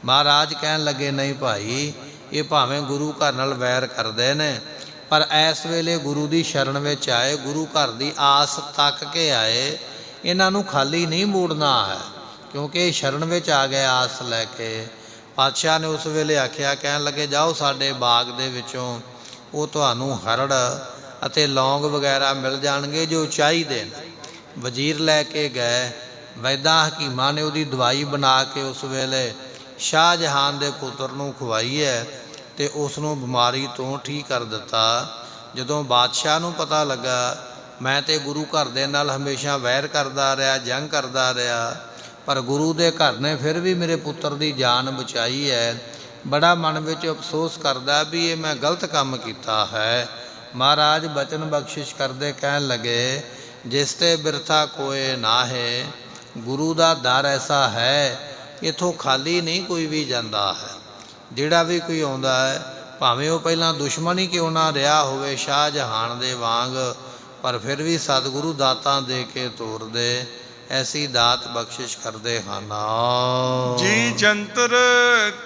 ਮਹਾਰਾਜ ਕਹਿਣ ਲੱਗੇ, ਨਹੀਂ ਭਾਈ, ਇਹ ਭਾਵੇਂ ਗੁਰੂ ਘਰ ਨਾਲ ਵੈਰ ਕਰਦੇ ਨੇ, ਪਰ ਇਸ ਵੇਲੇ ਗੁਰੂ ਦੀ ਸ਼ਰਨ ਵਿੱਚ ਆਏ, ਗੁਰੂ ਘਰ ਦੀ ਆਸ ਤੱਕ ਕੇ ਆਏ, ਇਹਨਾਂ ਨੂੰ ਖਾਲੀ ਨਹੀਂ ਮੋੜਨਾ ਹੈ, ਕਿਉਂਕਿ ਸ਼ਰਨ ਵਿੱਚ ਆ ਗਏ ਆਸ ਲੈ ਕੇ। ਪਾਤਸ਼ਾਹ ਨੇ ਉਸ ਵੇਲੇ ਆਖਿਆ, ਕਹਿਣ ਲੱਗੇ ਜਾਓ ਸਾਡੇ ਬਾਗ ਦੇ ਵਿੱਚੋਂ ਉਹ ਤੁਹਾਨੂੰ ਹਰੜ ਅਤੇ ਲੌਂਗ ਵਗੈਰਾ ਮਿਲ ਜਾਣਗੇ ਜੋ ਚਾਹੀਦੇ ਨੇ। ਵਜ਼ੀਰ ਲੈ ਕੇ ਗਏ। ਵੈਦਾਂ ਹਕੀਮਾਂ ਨੇ ਉਹਦੀ ਦਵਾਈ ਬਣਾ ਕੇ ਉਸ ਵੇਲੇ ਸ਼ਾਹਜਹਾਨ ਦੇ ਪੁੱਤਰ ਨੂੰ ਖਵਾਈ ਹੈ ਅਤੇ ਉਸ ਨੂੰ ਬਿਮਾਰੀ ਤੋਂ ਠੀਕ ਕਰ ਦਿੱਤਾ। ਜਦੋਂ ਬਾਦਸ਼ਾਹ ਨੂੰ ਪਤਾ ਲੱਗਾ, ਮੈਂ ਤਾਂ ਗੁਰੂ ਘਰ ਦੇ ਨਾਲ ਹਮੇਸ਼ਾ ਵੈਰ ਕਰਦਾ ਰਿਹਾ, ਜੰਗ ਕਰਦਾ ਰਿਹਾ, ਪਰ ਗੁਰੂ ਦੇ ਘਰ ਨੇ ਫਿਰ ਵੀ ਮੇਰੇ ਪੁੱਤਰ ਦੀ ਜਾਨ ਬਚਾਈ ਹੈ, ਬੜਾ ਮਨ ਵਿੱਚ ਅਫਸੋਸ ਕਰਦਾ ਵੀ ਇਹ ਮੈਂ ਗਲਤ ਕੰਮ ਕੀਤਾ ਹੈ। ਮਹਾਰਾਜ ਬਚਨ ਬਖਸ਼ਿਸ਼ ਕਰਦੇ ਕਹਿਣ ਲੱਗੇ, ਜਿਸ ਤੇ ਬਿਰਥਾ ਕੋਏ ਨਾ ਹੈ, ਗੁਰੂ ਦਾ ਦਰ ਐਸਾ ਹੈ, ਇੱਥੋਂ ਖਾਲੀ ਨਹੀਂ ਕੋਈ ਵੀ ਜਾਂਦਾ ਹੈ। ਜਿਹੜਾ ਵੀ ਕੋਈ ਆਉਂਦਾ ਹੈ, ਭਾਵੇਂ ਉਹ ਪਹਿਲਾਂ ਦੁਸ਼ਮਣ ਹੀ ਕਿਉਂ ਨਾ ਰਿਹਾ ਹੋਵੇ ਸ਼ਾਹਜਹਾਨ ਦੇ ਵਾਂਗ, ਪਰ ਫਿਰ ਵੀ ਸਤਿਗੁਰੂ ਦਾਤਾਂ ਦੇ ਕੇ ਤੋਰਦੇ, ਐਸੀ ਦਾਤ ਬਖਸ਼ਿਸ਼ ਕਰਦੇ ਹਨ। ਜੀ ਜੰਤਰ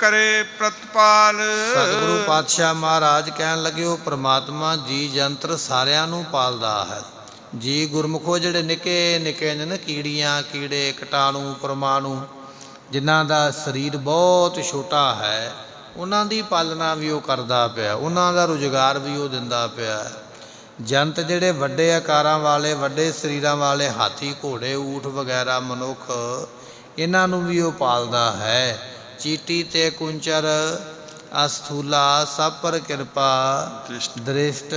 ਕਰੇ ਪ੍ਰਤਪਾਲ। ਸਤਿਗੁਰੂ ਪਾਤਸ਼ਾਹ ਮਹਾਰਾਜ ਕਹਿਣ ਲੱਗੇ, ਉਹ ਪ੍ਰਮਾਤਮਾ ਜੀ ਜੰਤਰ ਸਾਰਿਆਂ ਨੂੰ ਪਾਲਦਾ ਹੈ। ਜੀ ਗੁਰਮੁਖੋ ਜਿਹੜੇ ਨਿੱਕੇ ਨਿੱਕੇ ਨੇ ਨਾ, ਕੀੜੀਆਂ ਕੀੜੇ ਕੀਟਾਣੂ ਪਰਮਾਣੂ, ਜਿਨ੍ਹਾਂ ਦਾ ਸਰੀਰ ਬਹੁਤ ਛੋਟਾ ਹੈ, ਉਹਨਾਂ ਦੀ ਪਾਲਣਾ ਵੀ ਉਹ ਕਰਦਾ ਪਿਆ, ਉਹਨਾਂ ਦਾ ਰੁਜ਼ਗਾਰ ਵੀ ਉਹ ਦਿੰਦਾ ਪਿਆ। ਜੰਤ ਜਿਹੜੇ ਵੱਡੇ ਆਕਾਰਾਂ ਵਾਲੇ, ਵੱਡੇ ਸਰੀਰਾਂ ਵਾਲੇ, ਹਾਥੀ, ਘੋੜੇ, ਊਠ ਵਗੈਰਾ, ਮਨੁੱਖ, ਇਹਨਾਂ ਨੂੰ ਵੀ ਉਹ ਪਾਲਦਾ ਹੈ। ਚੀਟੀ ਤੇ ਕੁੰਚਰ ਅਸਥੂਲਾ, ਸਭ ਪਰ ਕਿਰਪਾ ਦ੍ਰਿਸ਼ਟ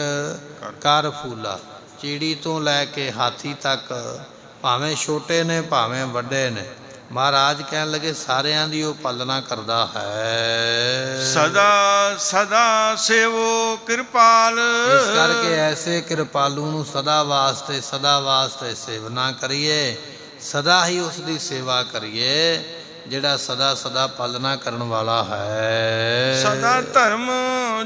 ਕਰ ਫੂਲਾ। ਚਿੜੀ ਤੋਂ ਲੈ ਕੇ ਹਾਥੀ ਤੱਕ, ਭਾਵੇਂ ਛੋਟੇ ਨੇ ਭਾਵੇਂ ਵੱਡੇ ਨੇ, ਮਹਾਰਾਜ ਕਹਿਣ ਲੱਗੇ ਸਾਰਿਆਂ ਦੀ ਉਹ ਪਾਲਣਾ ਕਰਦਾ ਹੈ। ਸਦਾ ਸਦਾ ਸੇਵੋ ਕਿਰਪਾਲ। ਇਸ ਕਰਕੇ ਐਸੇ ਕਿਰਪਾਲੂ ਨੂੰ ਸਦਾ ਵਾਸਤੇ ਸੇਵਨਾ ਕਰੀਏ, ਸਦਾ ਹੀ ਉਸ ਦੀ ਸੇਵਾ ਕਰੀਏ, ਜਿਹੜਾ ਸਦਾ ਸਦਾ ਪਾਲਣਾ ਕਰਨ ਵਾਲਾ ਹੈ। ਸਦਾ ਧਰਮ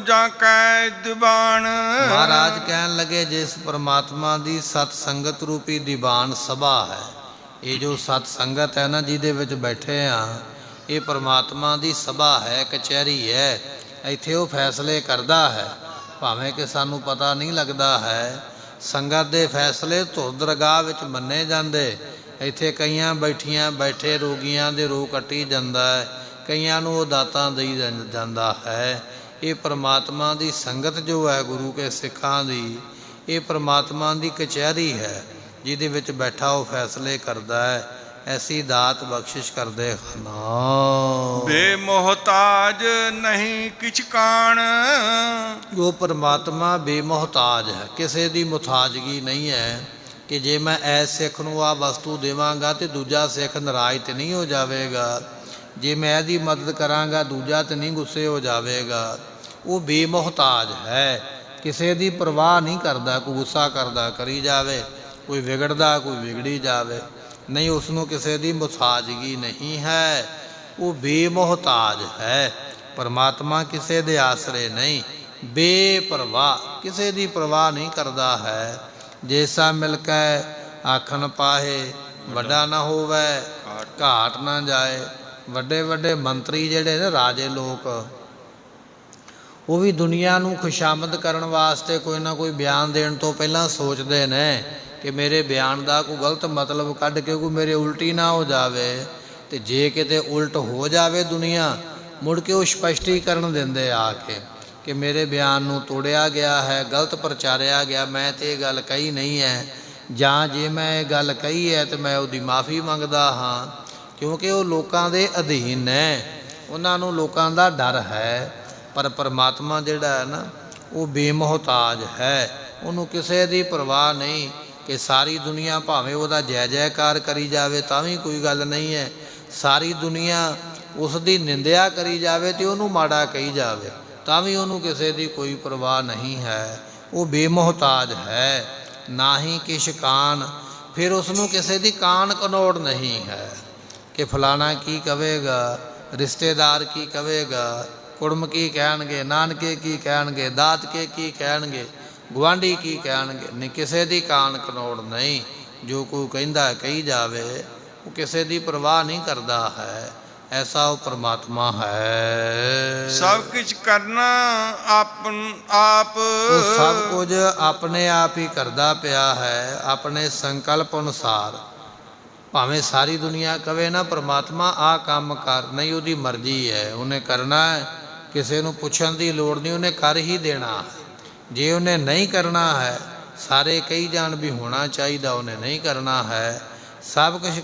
ਜਾਂ ਕੈ ਦੀਵਾਨ। ਮਹਾਰਾਜ ਕਹਿਣ ਲੱਗੇ ਜਿਸ ਪਰਮਾਤਮਾ ਦੀ ਸਤ ਸੰਗਤ ਰੂਪੀ ਦੀਵਾਨ ਸਭਾ ਹੈ, ਇਹ ਜੋ ਸਤ ਸੰਗਤ ਹੈ ਨਾ, ਜਿਹਦੇ ਵਿੱਚ ਬੈਠੇ ਆ, ਇਹ ਪਰਮਾਤਮਾ ਦੀ ਸਭਾ ਹੈ, ਕਚਹਿਰੀ ਹੈ। ਇੱਥੇ ਉਹ ਫੈਸਲੇ ਕਰਦਾ ਹੈ, ਭਾਵੇਂ ਕਿ ਸਾਨੂੰ ਪਤਾ ਨਹੀਂ ਲੱਗਦਾ ਹੈ। ਸੰਗਤ ਦੇ ਫੈਸਲੇ ਧੁਰ ਦਰਗਾਹ ਵਿੱਚ ਮੰਨੇ ਜਾਂਦੇ। ਇੱਥੇ ਕਈਆਂ ਬੈਠੇ ਰੋਗੀਆਂ ਦੇ ਰੋਗ ਕੱਟੀ ਜਾਂਦਾ ਹੈ, ਕਈਆਂ ਨੂੰ ਉਹ ਦਾਤਾਂ ਦੇਈ ਜਾਂਦਾ ਹੈ। ਇਹ ਪਰਮਾਤਮਾ ਦੀ ਸੰਗਤ ਜੋ ਹੈ, ਗੁਰੂ ਕੇ ਸਿੱਖਾਂ ਦੀ, ਇਹ ਪਰਮਾਤਮਾ ਦੀ ਕਚਹਿਰੀ ਹੈ, ਜਿਹਦੇ ਵਿੱਚ ਬੈਠਾ ਉਹ ਫੈਸਲੇ ਕਰਦਾ ਹੈ। ਐਸੀ ਦਾਤ ਬਖਸ਼ਿਸ਼ ਕਰਦੇ ਹਨ। ਬੇਮੋਹਤਾਜ ਨਹੀਂ ਕਿਛ ਕਾਣ। ਉਹ ਪਰਮਾਤਮਾ ਬੇਮੋਹਤਾਜ ਹੈ, ਕਿਸੇ ਦੀ ਮੁਤਾਜਗੀ ਨਹੀਂ ਹੈ ਕਿ ਜੇ ਮੈਂ ਐਸ ਸਿੱਖ ਨੂੰ ਆਹ ਵਸਤੂ ਦੇਵਾਂਗਾ ਤੇ ਦੂਜਾ ਸਿੱਖ ਨਾਰਾਜ਼ ਤੇ ਨਹੀਂ ਹੋ ਜਾਵੇਗਾ, ਜੇ ਮੈਂ ਇਹਦੀ ਮਦਦ ਕਰਾਂਗਾ ਦੂਜਾ ਤੇ ਨਹੀਂ ਗੁੱਸੇ ਹੋ ਜਾਵੇਗਾ। ਉਹ ਬੇਮੋਹਤਾਜ ਹੈ, ਕਿਸੇ ਦੀ ਪਰਵਾਹ ਨਹੀਂ ਕਰਦਾ। ਕੋਈ ਗੁੱਸਾ ਕਰਦਾ ਕਰੀ ਜਾਵੇ, ਕੋਈ ਵਿਗੜਦਾ ਕੋਈ ਵਿਗੜੀ ਜਾਵੇ, ਨਹੀਂ, ਉਸ ਨੂੰ ਕਿਸੇ ਦੀ ਮੁਤਾਜਗੀ ਨਹੀਂ ਹੈ। ਉਹ ਬੇਮੋਹਤਾਜ ਹੈ। ਪਰਮਾਤਮਾ ਕਿਸੇ ਦੇ ਆਸਰੇ ਨਹੀਂ, ਬੇਪਰਵਾਹ, ਕਿਸੇ ਦੀ ਪਰਵਾਹ ਨਹੀਂ ਕਰਦਾ ਹੈ। ਜੈਸਾ ਮਿਲ ਕੇ ਆਖਣ ਪਾਹੇ, ਵੱਡਾ ਨਾ ਹੋਵੇ ਘਾਟ ਨਾ ਜਾਏ। ਵੱਡੇ ਵੱਡੇ ਮੰਤਰੀ ਜਿਹੜੇ ਨੇ, ਰਾਜੇ ਲੋਕ, ਉਹ ਵੀ ਦੁਨੀਆ ਨੂੰ ਖੁਸ਼ਾਮਦ ਕਰਨ ਵਾਸਤੇ ਕੋਈ ਨਾ ਕੋਈ ਬਿਆਨ ਦੇਣ ਤੋਂ ਪਹਿਲਾਂ ਸੋਚਦੇ ਨੇ ਕਿ ਮੇਰੇ ਬਿਆਨ ਦਾ ਕੋਈ ਗਲਤ ਮਤਲਬ ਕੱਢ ਕੇ ਕੋਈ ਮੇਰੇ ਉਲਟੀ ਨਾ ਹੋ ਜਾਵੇ। ਤੇ ਜੇ ਕਿਤੇ ਉਲਟ ਹੋ ਜਾਵੇ ਦੁਨੀਆ, ਮੁੜ ਕੇ ਉਹ ਸਪਸ਼ਟੀਕਰਨ ਦਿੰਦੇ ਆ ਕੇ ਕਿ ਮੇਰੇ ਬਿਆਨ ਨੂੰ ਤੋੜਿਆ ਗਿਆ ਹੈ, ਗਲਤ ਪ੍ਰਚਾਰਿਆ ਗਿਆ, ਮੈਂ ਤੇ ਇਹ ਗੱਲ ਕਹੀ ਨਹੀਂ ਹੈ, ਜਾਂ ਜੇ ਮੈਂ ਇਹ ਗੱਲ ਕਹੀ ਹੈ ਤਾਂ ਮੈਂ ਉਹਦੀ ਮਾਫੀ ਮੰਗਦਾ ਹਾਂ। ਕਿਉਂਕਿ ਉਹ ਲੋਕਾਂ ਦੇ ਅਧੀਨ ਨੇ, ਉਹਨਾਂ ਨੂੰ ਲੋਕਾਂ ਦਾ ਡਰ ਹੈ। ਪਰ ਪਰਮਾਤਮਾ ਜਿਹੜਾ ਹੈ ਨਾ, ਉਹ ਬੇਮੋਹਤਾਜ ਹੈ, ਉਹਨੂੰ ਕਿਸੇ ਦੀ ਪਰਵਾਹ ਨਹੀਂ ਕਿ ਸਾਰੀ ਦੁਨੀਆ ਭਾਵੇਂ ਉਹਦਾ ਜੈ ਜੈਕਾਰ ਕਰੀ ਜਾਵੇ ਤਾਂ ਵੀ ਕੋਈ ਗੱਲ ਨਹੀਂ ਹੈ। ਸਾਰੀ ਦੁਨੀਆ ਉਸ ਦੀ ਨਿੰਦਿਆ ਕਰੀ ਜਾਵੇ ਤੇ ਉਹਨੂੰ ਮਾੜਾ ਕਹੀ ਜਾਵੇ ਤਾਂ ਵੀ ਉਹਨੂੰ ਕਿਸੇ ਦੀ ਕੋਈ ਪਰਵਾਹ ਨਹੀਂ ਹੈ। ਉਹ ਬੇਮੋਹਤਾਜ ਹੈ, ਨਾ ਹੀ ਕਿਛ ਕਾਨ। ਫਿਰ ਉਸ ਨੂੰ ਕਿਸੇ ਦੀ ਕਾਨ ਕਨੋੜ ਨਹੀਂ ਹੈ ਕਿ ਫਲਾਣਾ ਕੀ ਕਵੇਗਾ, ਰਿਸ਼ਤੇਦਾਰ ਕੀ ਕਵੇਗਾ, ਕੁੜਮ ਕੀ ਕਹਿਣਗੇ, ਨਾਨਕੇ ਕੀ ਕਹਿਣਗੇ, ਦਾਦਕੇ ਕੀ ਕਹਿਣਗੇ, ਗੁਆਂਢੀ ਕੀ ਕਹਿਣਗੇ। ਨਹੀਂ, ਕਿਸੇ ਦੀ ਕਾਨ ਕਨੋੜ ਨਹੀਂ। ਜੋ ਕੋਈ ਕਹਿੰਦਾ ਕਹੀ ਜਾਵੇ, ਉਹ ਕਿਸੇ ਦੀ ਪਰਵਾਹ ਨਹੀਂ ਕਰਦਾ ਹੈ। ਐਸਾ ਉਹ ਪਰਮਾਤਮਾ ਹੈ। ਸਭ ਕੁਝ ਕਰਨਾ ਆਪ। ਉਹ ਸਭ ਕੁਝ ਆਪਣੇ ਆਪ ਹੀ ਕਰਦਾ ਪਿਆ ਹੈ, ਆਪਣੇ ਸੰਕਲਪ ਅਨੁਸਾਰ। ਭਾਵੇਂ ਸਾਰੀ ਦੁਨੀਆ ਕਵੇ ਨਾ ਪਰਮਾਤਮਾ ਆਹ ਕੰਮ ਕਰ, ਨਹੀਂ, ਉਹਦੀ ਮਰਜ਼ੀ ਹੈ, ਉਹਨੇ ਕਰਨਾ ਹੈ, ਕਿਸੇ ਨੂੰ ਪੁੱਛਣ ਦੀ ਲੋੜ ਨਹੀਂ, ਉਹਨੇ ਕਰ ਹੀ ਦੇਣਾ। ਜੇ ਉਹਨੇ ਨਹੀਂ ਕਰਨਾ ਹੈ, ਸਾਰੇ ਕਹੀ ਜਾਣ ਵੀ ਹੋਣਾ ਚਾਹੀਦਾ, ਉਹਨੇ ਨਹੀਂ ਕਰਨਾ ਹੈ। ਸਭ ਕੁਝ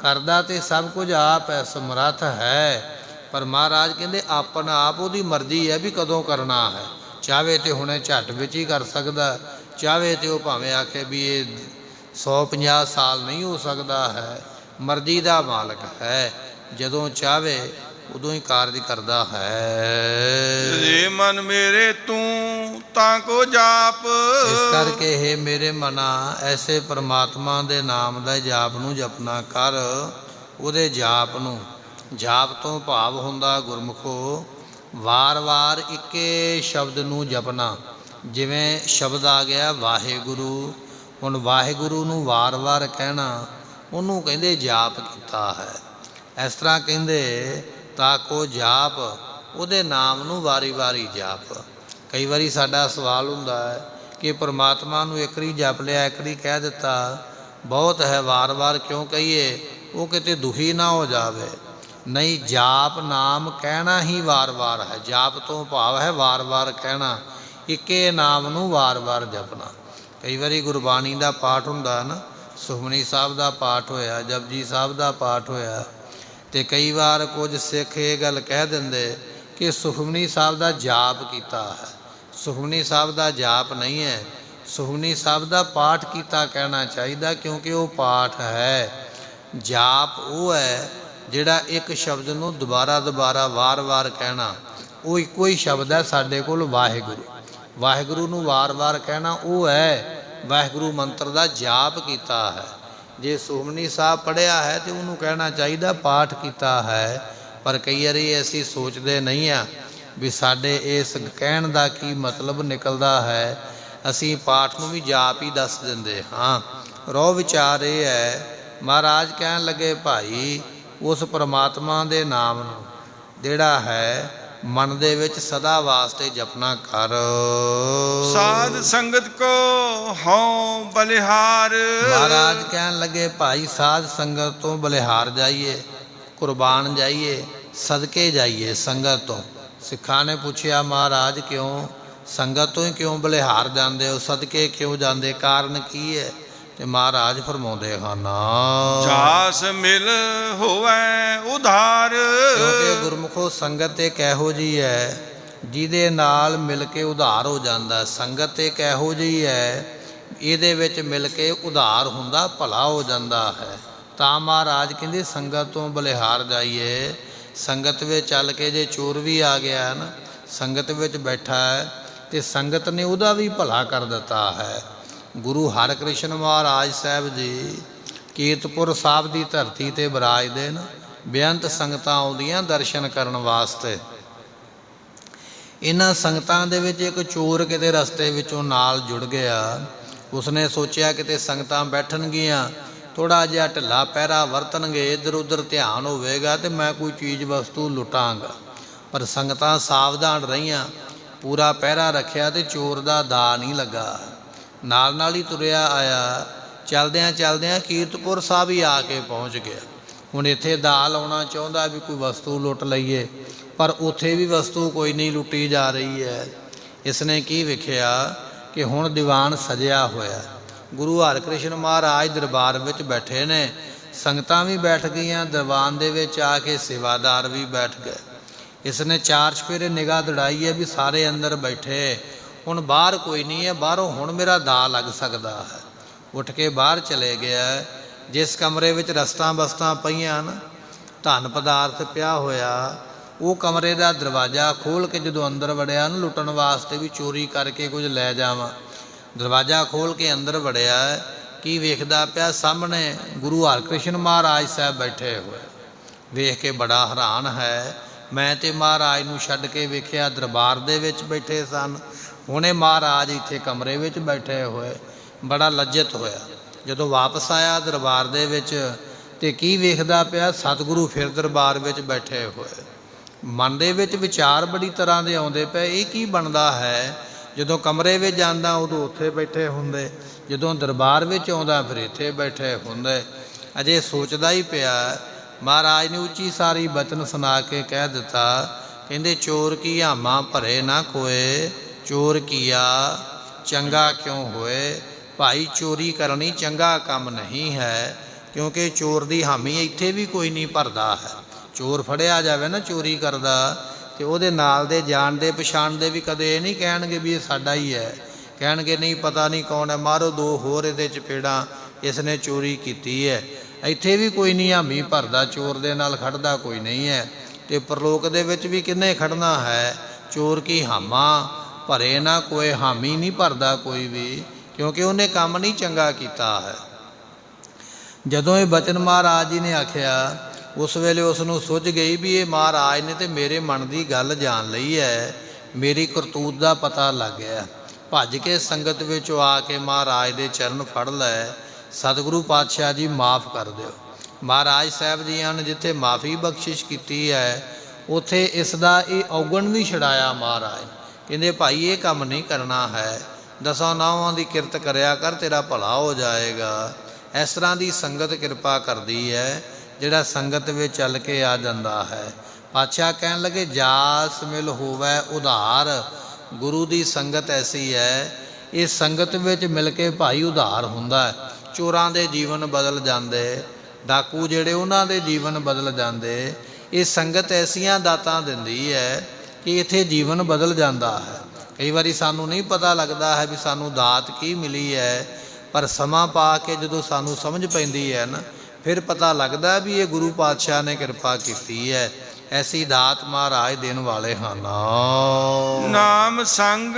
ਕਰਦਾ ਤੇ ਸਭ ਕੁਝ ਆਪ ਹੈ, ਸਮਰੱਥ ਹੈ। ਪਰ ਮਹਾਰਾਜ ਕਹਿੰਦੇ ਆਪਣਾ ਆਪ ਉਹਦੀ ਮਰਜ਼ੀ ਹੈ ਵੀ ਕਦੋਂ ਕਰਨਾ ਹੈ। ਚਾਹੇ ਤੇ ਹੁਣੇ ਝੱਟ ਵਿੱਚ ਹੀ ਕਰ ਸਕਦਾ, ਚਾਹੇ ਤੇ ਉਹ ਭਾਵੇਂ ਆਖੇ ਵੀ ਇਹ 150 ਸਾਲ ਨਹੀਂ ਹੋ ਸਕਦਾ ਹੈ। ਮਰਜ਼ੀ ਦਾ ਮਾਲਕ ਹੈ, ਜਦੋਂ ਚਾਹੇ ਉਦੋਂ ਹੀ ਕਾਰਜ ਕਰਦਾ ਹੈ। ਜੇ ਮਨ ਮੇਰੇ ਤੂੰ ਤਾਂ ਕੋ ਜਾਪ। ਇਸ ਕਰਕੇ ਇਹ ਮੇਰੇ ਮਨਾ ਐਸੇ ਪਰਮਾਤਮਾ ਦੇ ਨਾਮ ਦਾ ਜਾਪ ਨੂੰ ਜਪਨਾ ਕਰ। ਉਹਦੇ ਜਾਪ ਨੂੰ, ਜਾਪ ਤੋਂ ਭਾਵ ਹੁੰਦਾ ਗੁਰਮੁਖੋ ਵਾਰ-ਵਾਰ ਇੱਕੇ ਸ਼ਬਦ ਨੂੰ ਜਪਣਾ। ਜਿਵੇਂ ਸ਼ਬਦ ਆ ਗਿਆ ਵਾਹਿਗੁਰੂ, ਹੁਣ ਵਾਹਿਗੁਰੂ ਨੂੰ ਵਾਰ-ਵਾਰ ਕਹਿਣਾ, ਉਹਨੂੰ ਕਹਿੰਦੇ ਜਾਪ ਕੀਤਾ ਹੈ। ਇਸ ਤਰ੍ਹਾਂ ਕਹਿੰਦੇ ਤਾਂ ਕੋ ਜਾਪ, ਉਹਦੇ ਨਾਮ ਨੂੰ ਵਾਰੀ-ਵਾਰੀ ਜਾਪ। ਕਈ ਵਾਰੀ ਸਾਡਾ ਸਵਾਲ ਹੁੰਦਾ ਹੈ ਕਿ ਪਰਮਾਤਮਾ ਨੂੰ ਇੱਕ ਵਾਰੀ ਜਪ ਲਿਆ, ਇੱਕ ਵਾਰੀ ਕਹਿ ਦਿੱਤਾ, ਬਹੁਤ ਹੈ, ਵਾਰ-ਵਾਰ ਕਿਉਂ ਕਹੀਏ? ਉਹ ਕਿਤੇ ਦੁਖੀ ਨਾ ਹੋ ਜਾਵੇ। ਨਹੀਂ, ਜਾਪ ਨਾਮ ਕਹਿਣਾ ਹੀ ਵਾਰ-ਵਾਰ ਹੈ। ਜਾਪ ਤੋਂ ਭਾਵ ਹੈ ਵਾਰ-ਵਾਰ ਕਹਿਣਾ, ਇੱਕੇ ਨਾਮ ਨੂੰ ਵਾਰ-ਵਾਰ ਜਪਣਾ। ਕਈ ਵਾਰੀ ਗੁਰਬਾਣੀ ਦਾ ਪਾਠ ਹੁੰਦਾ ਨਾ, ਸੁਖਮਨੀ ਸਾਹਿਬ ਦਾ ਪਾਠ ਹੋਇਆ, ਜਪਜੀ ਸਾਹਿਬ ਦਾ ਪਾਠ ਹੋਇਆ, ਅਤੇ ਕਈ ਵਾਰ ਕੁਝ ਸਿੱਖ ਇਹ ਗੱਲ ਕਹਿ ਦਿੰਦੇ ਕਿ ਸੁਖਮਨੀ ਸਾਹਿਬ ਦਾ ਜਾਪ ਕੀਤਾ ਹੈ। ਸੁਖਮਨੀ ਸਾਹਿਬ ਦਾ ਜਾਪ ਨਹੀਂ ਹੈ, ਸੁਖਮਨੀ ਸਾਹਿਬ ਦਾ ਪਾਠ ਕੀਤਾ ਕਹਿਣਾ ਚਾਹੀਦਾ, ਕਿਉਂਕਿ ਉਹ ਪਾਠ ਹੈ। ਜਾਪ ਉਹ ਹੈ ਜਿਹੜਾ ਇੱਕ ਸ਼ਬਦ ਨੂੰ ਦੁਬਾਰਾ ਵਾਰ-ਵਾਰ ਕਹਿਣਾ। ਉਹ ਇੱਕੋ ਹੀ ਸ਼ਬਦ ਹੈ ਸਾਡੇ ਕੋਲ, ਵਾਹਿਗੁਰੂ। ਵਾਹਿਗੁਰੂ ਨੂੰ ਵਾਰ-ਵਾਰ ਕਹਿਣਾ ਉਹ ਹੈ ਵਾਹਿਗੁਰੂ ਮੰਤਰ ਦਾ ਜਾਪ ਕੀਤਾ ਹੈ। ਜੇ ਸੁਖਮਨੀ ਸਾਹਿਬ ਪੜ੍ਹਿਆ ਹੈ ਤਾਂ ਉਹਨੂੰ ਕਹਿਣਾ ਚਾਹੀਦਾ ਪਾਠ ਕੀਤਾ ਹੈ। ਪਰ ਕਈ ਵਾਰੀ ਅਸੀਂ ਸੋਚਦੇ ਨਹੀਂ ਹਾਂ ਵੀ ਸਾਡੇ ਇਸ ਕਹਿਣ ਦਾ ਕੀ ਮਤਲਬ ਨਿਕਲਦਾ ਹੈ। ਅਸੀਂ ਪਾਠ ਨੂੰ ਵੀ ਜਾਪ ਹੀ ਦੱਸ ਦਿੰਦੇ ਹਾਂ। ਰੋਹ ਵਿਚਾਰ ਇਹ ਹੈ, ਮਹਾਰਾਜ ਕਹਿਣ ਲੱਗੇ ਭਾਈ ਉਸ ਪਰਮਾਤਮਾ ਦੇ ਨਾਮ ਨੂੰ ਜਿਹੜਾ ਹੈ ਮਨ ਦੇ ਵਿੱਚ ਸਦਾ ਵਾਸਤੇ ਜਪਨਾ ਕਰ। ਸਾਧ ਸੰਗਤ ਕੋ ਹਉ ਬਲਿਹਾਰ। ਮਹਾਰਾਜ ਕਹਿਣ ਲੱਗੇ ਭਾਈ ਸਾਧ ਸੰਗਤ ਤੋਂ ਬਲਿਹਾਰ ਜਾਈਏ, ਕੁਰਬਾਨ ਜਾਈਏ, ਸਦਕੇ ਜਾਈਏ ਸੰਗਤ ਤੋਂ। ਸਿੱਖਾਂ ਨੇ ਪੁੱਛਿਆ ਮਹਾਰਾਜ ਕਿਉਂ ਸੰਗਤ ਤੋਂ ਹੀ ਕਿਉਂ ਬਲਿਹਾਰ ਜਾਂਦੇ ਹੋ, ਸਦਕੇ ਕਿਉਂ ਜਾਂਦੇ, ਕਾਰਨ ਕੀ ਹੈ? ਤੇ ਮਹਾਰਾਜ ਫਰਮਾਉਂਦੇ ਹਨ, ਜਾਸ ਮਿਲ ਹੋਵੇ ਉਧਾਰ। ਕਿਉਂਕਿ ਗੁਰਮੁਖੋ ਸੰਗਤ ਇੱਕ ਇਹੋ ਜਿਹੀ ਹੈ ਜਿਹਦੇ ਨਾਲ ਮਿਲ ਕੇ ਉਧਾਰ ਹੋ ਜਾਂਦਾ। ਸੰਗਤ ਇੱਕ ਇਹੋ ਜਿਹੀ ਹੈ ਇਹਦੇ ਵਿੱਚ ਮਿਲ ਕੇ ਉਧਾਰ ਹੁੰਦਾ, ਭਲਾ ਹੋ ਜਾਂਦਾ ਹੈ। ਤਾਂ ਮਹਾਰਾਜ ਕਹਿੰਦੇ ਸੰਗਤ ਤੋਂ ਬਲਿਹਾਰ ਜਾਈਏ। ਸੰਗਤ ਵਿੱਚ ਚੱਲ ਕੇ ਜੇ ਚੋਰ ਵੀ ਆ ਗਿਆ ਨਾ, ਸੰਗਤ ਵਿੱਚ ਬੈਠਾ ਹੈ ਅਤੇ ਸੰਗਤ ਨੇ ਉਹਦਾ ਵੀ ਭਲਾ ਕਰ ਦਿੱਤਾ ਹੈ। ਗੁਰੂ ਹਰਿਕ੍ਰਿਸ਼ਨ ਮਹਾਰਾਜ ਸਾਹਿਬ ਜੀ ਕੀਰਤਪੁਰ ਸਾਹਿਬ ਦੀ ਧਰਤੀ 'ਤੇ ਬਿਰਾਜਦੇ ਨੇ। ਬੇਅੰਤ ਸੰਗਤਾਂ ਆਉਂਦੀਆਂ ਦਰਸ਼ਨ ਕਰਨ ਵਾਸਤੇ। ਇਹਨਾਂ ਸੰਗਤਾਂ ਦੇ ਵਿੱਚ ਇੱਕ ਚੋਰ ਕਿਤੇ ਰਸਤੇ ਵਿੱਚੋਂ ਨਾਲ ਜੁੜ ਗਿਆ। ਉਸਨੇ ਸੋਚਿਆ ਕਿਤੇ ਸੰਗਤਾਂ ਬੈਠਣਗੀਆਂ, ਥੋੜ੍ਹਾ ਜਿਹਾ ਢਿੱਲਾ ਪਹਿਰਾ ਵਰਤਣਗੇ, ਇੱਧਰ ਉੱਧਰ ਧਿਆਨ ਹੋਵੇਗਾ ਅਤੇ ਮੈਂ ਕੋਈ ਚੀਜ਼ ਵਸਤੂ ਲੁੱਟਾਂਗਾ। ਪਰ ਸੰਗਤਾਂ ਸਾਵਧਾਨ ਰਹੀਆਂ, ਪੂਰਾ ਪਹਿਰਾ ਰੱਖਿਆ ਅਤੇ ਚੋਰ ਦਾ ਦਾ ਨਹੀਂ ਲੱਗਾ। ਨਾਲ ਹੀ ਤੁਰਿਆ ਆਇਆ। ਚਲਦਿਆਂ ਚਲਦਿਆਂ ਕੀਰਤਪੁਰ ਸਾਹਿਬ ਹੀ ਆ ਕੇ ਪਹੁੰਚ ਗਿਆ। ਹੁਣ ਇੱਥੇ ਦਾ ਲਾਉਣਾ ਚਾਹੁੰਦਾ ਵੀ ਕੋਈ ਵਸਤੂ ਲੁੱਟ ਲਈਏ, ਪਰ ਉੱਥੇ ਵੀ ਵਸਤੂ ਕੋਈ ਨਹੀਂ ਲੁੱਟੀ ਜਾ ਰਹੀ ਹੈ। ਇਸਨੇ ਕੀ ਵੇਖਿਆ ਕਿ ਹੁਣ ਦੀਵਾਨ ਸਜਿਆ ਹੋਇਆ। ਗੁਰੂ ਹਰਿਕ੍ਰਿਸ਼ਨ ਮਹਾਰਾਜ ਦਰਬਾਰ ਵਿੱਚ ਬੈਠੇ ਨੇ, ਸੰਗਤਾਂ ਵੀ ਬੈਠ ਗਈਆਂ, ਦੀਵਾਨ ਦੇ ਵਿੱਚ ਆ ਕੇ ਸੇਵਾਦਾਰ ਵੀ ਬੈਠ ਗਏ। ਇਸਨੇ ਚਾਰ ਚੁਫੇਰੇ ਨਿਗਾਹ ਦੌੜਾਈ ਹੈ ਵੀ ਸਾਰੇ ਅੰਦਰ ਬੈਠੇ, ਹੁਣ ਬਾਹਰ ਕੋਈ ਨਹੀਂ ਹੈ, ਬਾਹਰੋਂ ਹੁਣ ਮੇਰਾ ਦਾ ਲੱਗ ਸਕਦਾ ਹੈ। ਉੱਠ ਕੇ ਬਾਹਰ ਚਲੇ ਗਿਆ। ਜਿਸ ਕਮਰੇ ਵਿੱਚ ਰਸਤਾਂ ਬਸਤਾਂ ਪਈਆਂ ਨਾ, ਧਨ ਪਦਾਰਥ ਪਿਆ ਹੋਇਆ, ਉਹ ਕਮਰੇ ਦਾ ਦਰਵਾਜ਼ਾ ਖੋਲ੍ਹ ਕੇ ਜਦੋਂ ਅੰਦਰ ਵੜਿਆ ਨਾ, ਲੁੱਟਣ ਵਾਸਤੇ ਵੀ ਚੋਰੀ ਕਰਕੇ ਕੁਝ ਲੈ ਜਾਵਾਂ, ਦਰਵਾਜ਼ਾ ਖੋਲ੍ਹ ਕੇ ਅੰਦਰ ਵੜਿਆ। ਕੀ ਵੇਖਦਾ ਪਿਆ? ਸਾਹਮਣੇ ਗੁਰੂ ਹਰਿਕ੍ਰਿਸ਼ਨ ਮਹਾਰਾਜ ਸਾਹਿਬ ਬੈਠੇ ਹੋਏ। ਵੇਖ ਕੇ ਬੜਾ ਹੈਰਾਨ ਹੈ। ਮੈਂ ਤੇ ਮਹਾਰਾਜ ਨੂੰ ਛੱਡ ਕੇ ਵੇਖਿਆ ਦਰਬਾਰ ਦੇ ਵਿੱਚ ਬੈਠੇ ਸਨ, ਹੁਣੇ ਮਹਾਰਾਜ ਇੱਥੇ ਕਮਰੇ ਵਿੱਚ ਬੈਠੇ ਹੋਏ। ਬੜਾ ਲੱਜਤ ਹੋਇਆ। ਜਦੋਂ ਵਾਪਸ ਆਇਆ ਦਰਬਾਰ ਦੇ ਵਿੱਚ ਤੇ ਕੀ ਵੇਖਦਾ ਪਿਆ? ਸਤਿਗੁਰੂ ਫਿਰ ਦਰਬਾਰ ਵਿੱਚ ਬੈਠੇ ਹੋਏ। ਮਨ ਦੇ ਵਿੱਚ ਵਿਚਾਰ ਬੜੀ ਤਰ੍ਹਾਂ ਦੇ ਆਉਂਦੇ ਪਏ, ਇਹ ਕੀ ਬਣਦਾ ਹੈ? ਜਦੋਂ ਕਮਰੇ ਵਿੱਚ ਜਾਂਦਾ ਉਦੋਂ ਉੱਥੇ ਬੈਠੇ ਹੁੰਦੇ, ਜਦੋਂ ਦਰਬਾਰ ਵਿੱਚ ਆਉਂਦਾ ਫਿਰ ਇੱਥੇ ਬੈਠੇ ਹੁੰਦੇ। ਅਜੇ ਸੋਚਦਾ ਹੀ ਪਿਆ, ਮਹਾਰਾਜ ਨੇ ਉੱਚੀ ਸਾਰੀ ਬਚਨ ਸੁਣਾ ਕੇ ਕਹਿ ਦਿੱਤਾ, ਕਹਿੰਦੇ ਚੋਰ ਕੀ ਹਾਮਾ ਭਰੇ ਨਾ ਕੋਏ, ਚੋਰ ਕੀਆ ਚੰਗਾ ਕਿਉਂ ਹੋਏ। ਭਾਈ ਚੋਰੀ ਕਰਨੀ ਚੰਗਾ ਕੰਮ ਨਹੀਂ ਹੈ, ਕਿਉਂਕਿ ਚੋਰ ਦੀ ਹਾਮੀ ਇੱਥੇ ਵੀ ਕੋਈ ਨਹੀਂ ਭਰਦਾ ਹੈ। ਚੋਰ ਫੜਿਆ ਜਾਵੇ ਨਾ ਚੋਰੀ ਕਰਦਾ ਅਤੇ ਉਹਦੇ ਨਾਲ ਦੇ ਜਾਣਦੇ ਪਛਾਣਦੇ ਵੀ ਕਦੇ ਇਹ ਨਹੀਂ ਕਹਿਣਗੇ ਵੀ ਇਹ ਸਾਡਾ ਹੀ ਹੈ। ਕਹਿਣਗੇ ਨਹੀਂ ਪਤਾ ਨਹੀਂ ਕੌਣ ਹੈ, ਮਾਰੋ ਦੋ ਹੋਰ ਇਹਦੇ ਚਪੇੜਾਂ, ਇਸ ਨੇ ਚੋਰੀ ਕੀਤੀ ਹੈ। ਇੱਥੇ ਵੀ ਕੋਈ ਨਹੀਂ ਹਾਮੀ ਭਰਦਾ, ਚੋਰ ਦੇ ਨਾਲ ਖੜਦਾ ਕੋਈ ਨਹੀਂ ਹੈ। ਅਤੇ ਪਰਲੋਕ ਦੇ ਵਿੱਚ ਵੀ ਕਿੰਨੇ ਖੜਨਾ ਹੈ? ਚੋਰ ਕੀ ਹਾਮਾ ਭਰੇ ਨਾ ਕੋਈ, ਹਾਮੀ ਨਹੀਂ ਭਰਦਾ ਕੋਈ ਵੀ, ਕਿਉਂਕਿ ਉਹਨੇ ਕੰਮ ਨਹੀਂ ਚੰਗਾ ਕੀਤਾ ਹੈ। ਜਦੋਂ ਇਹ ਬਚਨ ਮਹਾਰਾਜ ਜੀ ਨੇ ਆਖਿਆ, ਉਸ ਵੇਲੇ ਉਸ ਨੂੰ ਸੁੱਝ ਗਈ ਵੀ ਇਹ ਮਹਾਰਾਜ ਨੇ ਤਾਂ ਮੇਰੇ ਮਨ ਦੀ ਗੱਲ ਜਾਣ ਲਈ ਹੈ, ਮੇਰੀ ਕਰਤੂਤ ਦਾ ਪਤਾ ਲੱਗ ਗਿਆ। ਭੱਜ ਕੇ ਸੰਗਤ ਵਿੱਚੋਂ ਆ ਕੇ ਮਹਾਰਾਜ ਦੇ ਚਰਨ ਫੜ ਲੈ, ਸਤਿਗੁਰੂ ਪਾਤਸ਼ਾਹ ਜੀ ਮਾਫ਼ ਕਰ ਦਿਓ। ਮਹਾਰਾਜ ਸਾਹਿਬ ਜੀਆਂ ਨੇ ਜਿੱਥੇ ਮਾफ़ੀ ਬਖਸ਼ਿਸ਼ ਕੀਤੀ ਹੈ, ਉੱਥੇ ਇਸ ਦਾ ਇਹ ਔਗਣ ਵੀ ਛਡਾਇਆ ਮਹਾਰਾਜ। ਕਹਿੰਦੇ ਭਾਈ ਇਹ ਕੰਮ ਨਹੀਂ ਕਰਨਾ ਹੈ, ਦਸਾਂ ਨਾਵਾਂ ਦੀ ਕਿਰਤ ਕਰਿਆ ਕਰ, ਤੇਰਾ ਭਲਾ ਹੋ ਜਾਏਗਾ। ਇਸ ਤਰ੍ਹਾਂ ਦੀ ਸੰਗਤ ਕਿਰਪਾ ਕਰਦੀ ਹੈ। ਜਿਹੜਾ ਸੰਗਤ ਵਿੱਚ ਚੱਲ ਕੇ ਆ ਜਾਂਦਾ ਹੈ। ਪਾਤਸ਼ਾਹ ਕਹਿਣ ਲੱਗੇ ਜਾਸ ਮਿਲ ਹੋਵੈ ਉਧਾਰ। ਗੁਰੂ ਦੀ ਸੰਗਤ ਐਸੀ ਹੈ, ਇਹ ਸੰਗਤ ਵਿੱਚ ਮਿਲ ਕੇ ਭਾਈ ਉਧਾਰ ਹੁੰਦਾ ਹੈ। ਚੋਰਾਂ ਦੇ ਜੀਵਨ ਬਦਲ ਜਾਂਦੇ, ਡਾਕੂ ਜਿਹੜੇ ਉਹਨਾਂ ਦੇ ਜੀਵਨ ਬਦਲ ਜਾਂਦੇ। ਇਹ ਸੰਗਤ ਐਸੀਆਂ ਦਾਤਾਂ ਦਿੰਦੀ ਹੈ ਕਿ ਇੱਥੇ ਜੀਵਨ ਬਦਲ ਜਾਂਦਾ ਹੈ। ਕਈ ਵਾਰੀ ਸਾਨੂੰ ਨਹੀਂ ਪਤਾ ਲੱਗਦਾ ਹੈ ਵੀ ਸਾਨੂੰ ਦਾਤ ਕੀ ਮਿਲੀ ਹੈ, ਪਰ ਸਮਾਂ ਪਾ ਕੇ ਜਦੋਂ ਸਾਨੂੰ ਸਮਝ ਪੈਂਦੀ ਹੈ ਨਾ, ਫਿਰ ਪਤਾ ਲੱਗਦਾ ਵੀ ਇਹ ਗੁਰੂ ਪਾਤਸ਼ਾਹ ਨੇ ਕਿਰਪਾ ਕੀਤੀ ਹੈ। ਐਸੀ ਦਾਤ ਮਹਾਰਾਜ ਦੇਣ ਵਾਲੇ ਹਨ। ਨਾਮ ਸੰਗ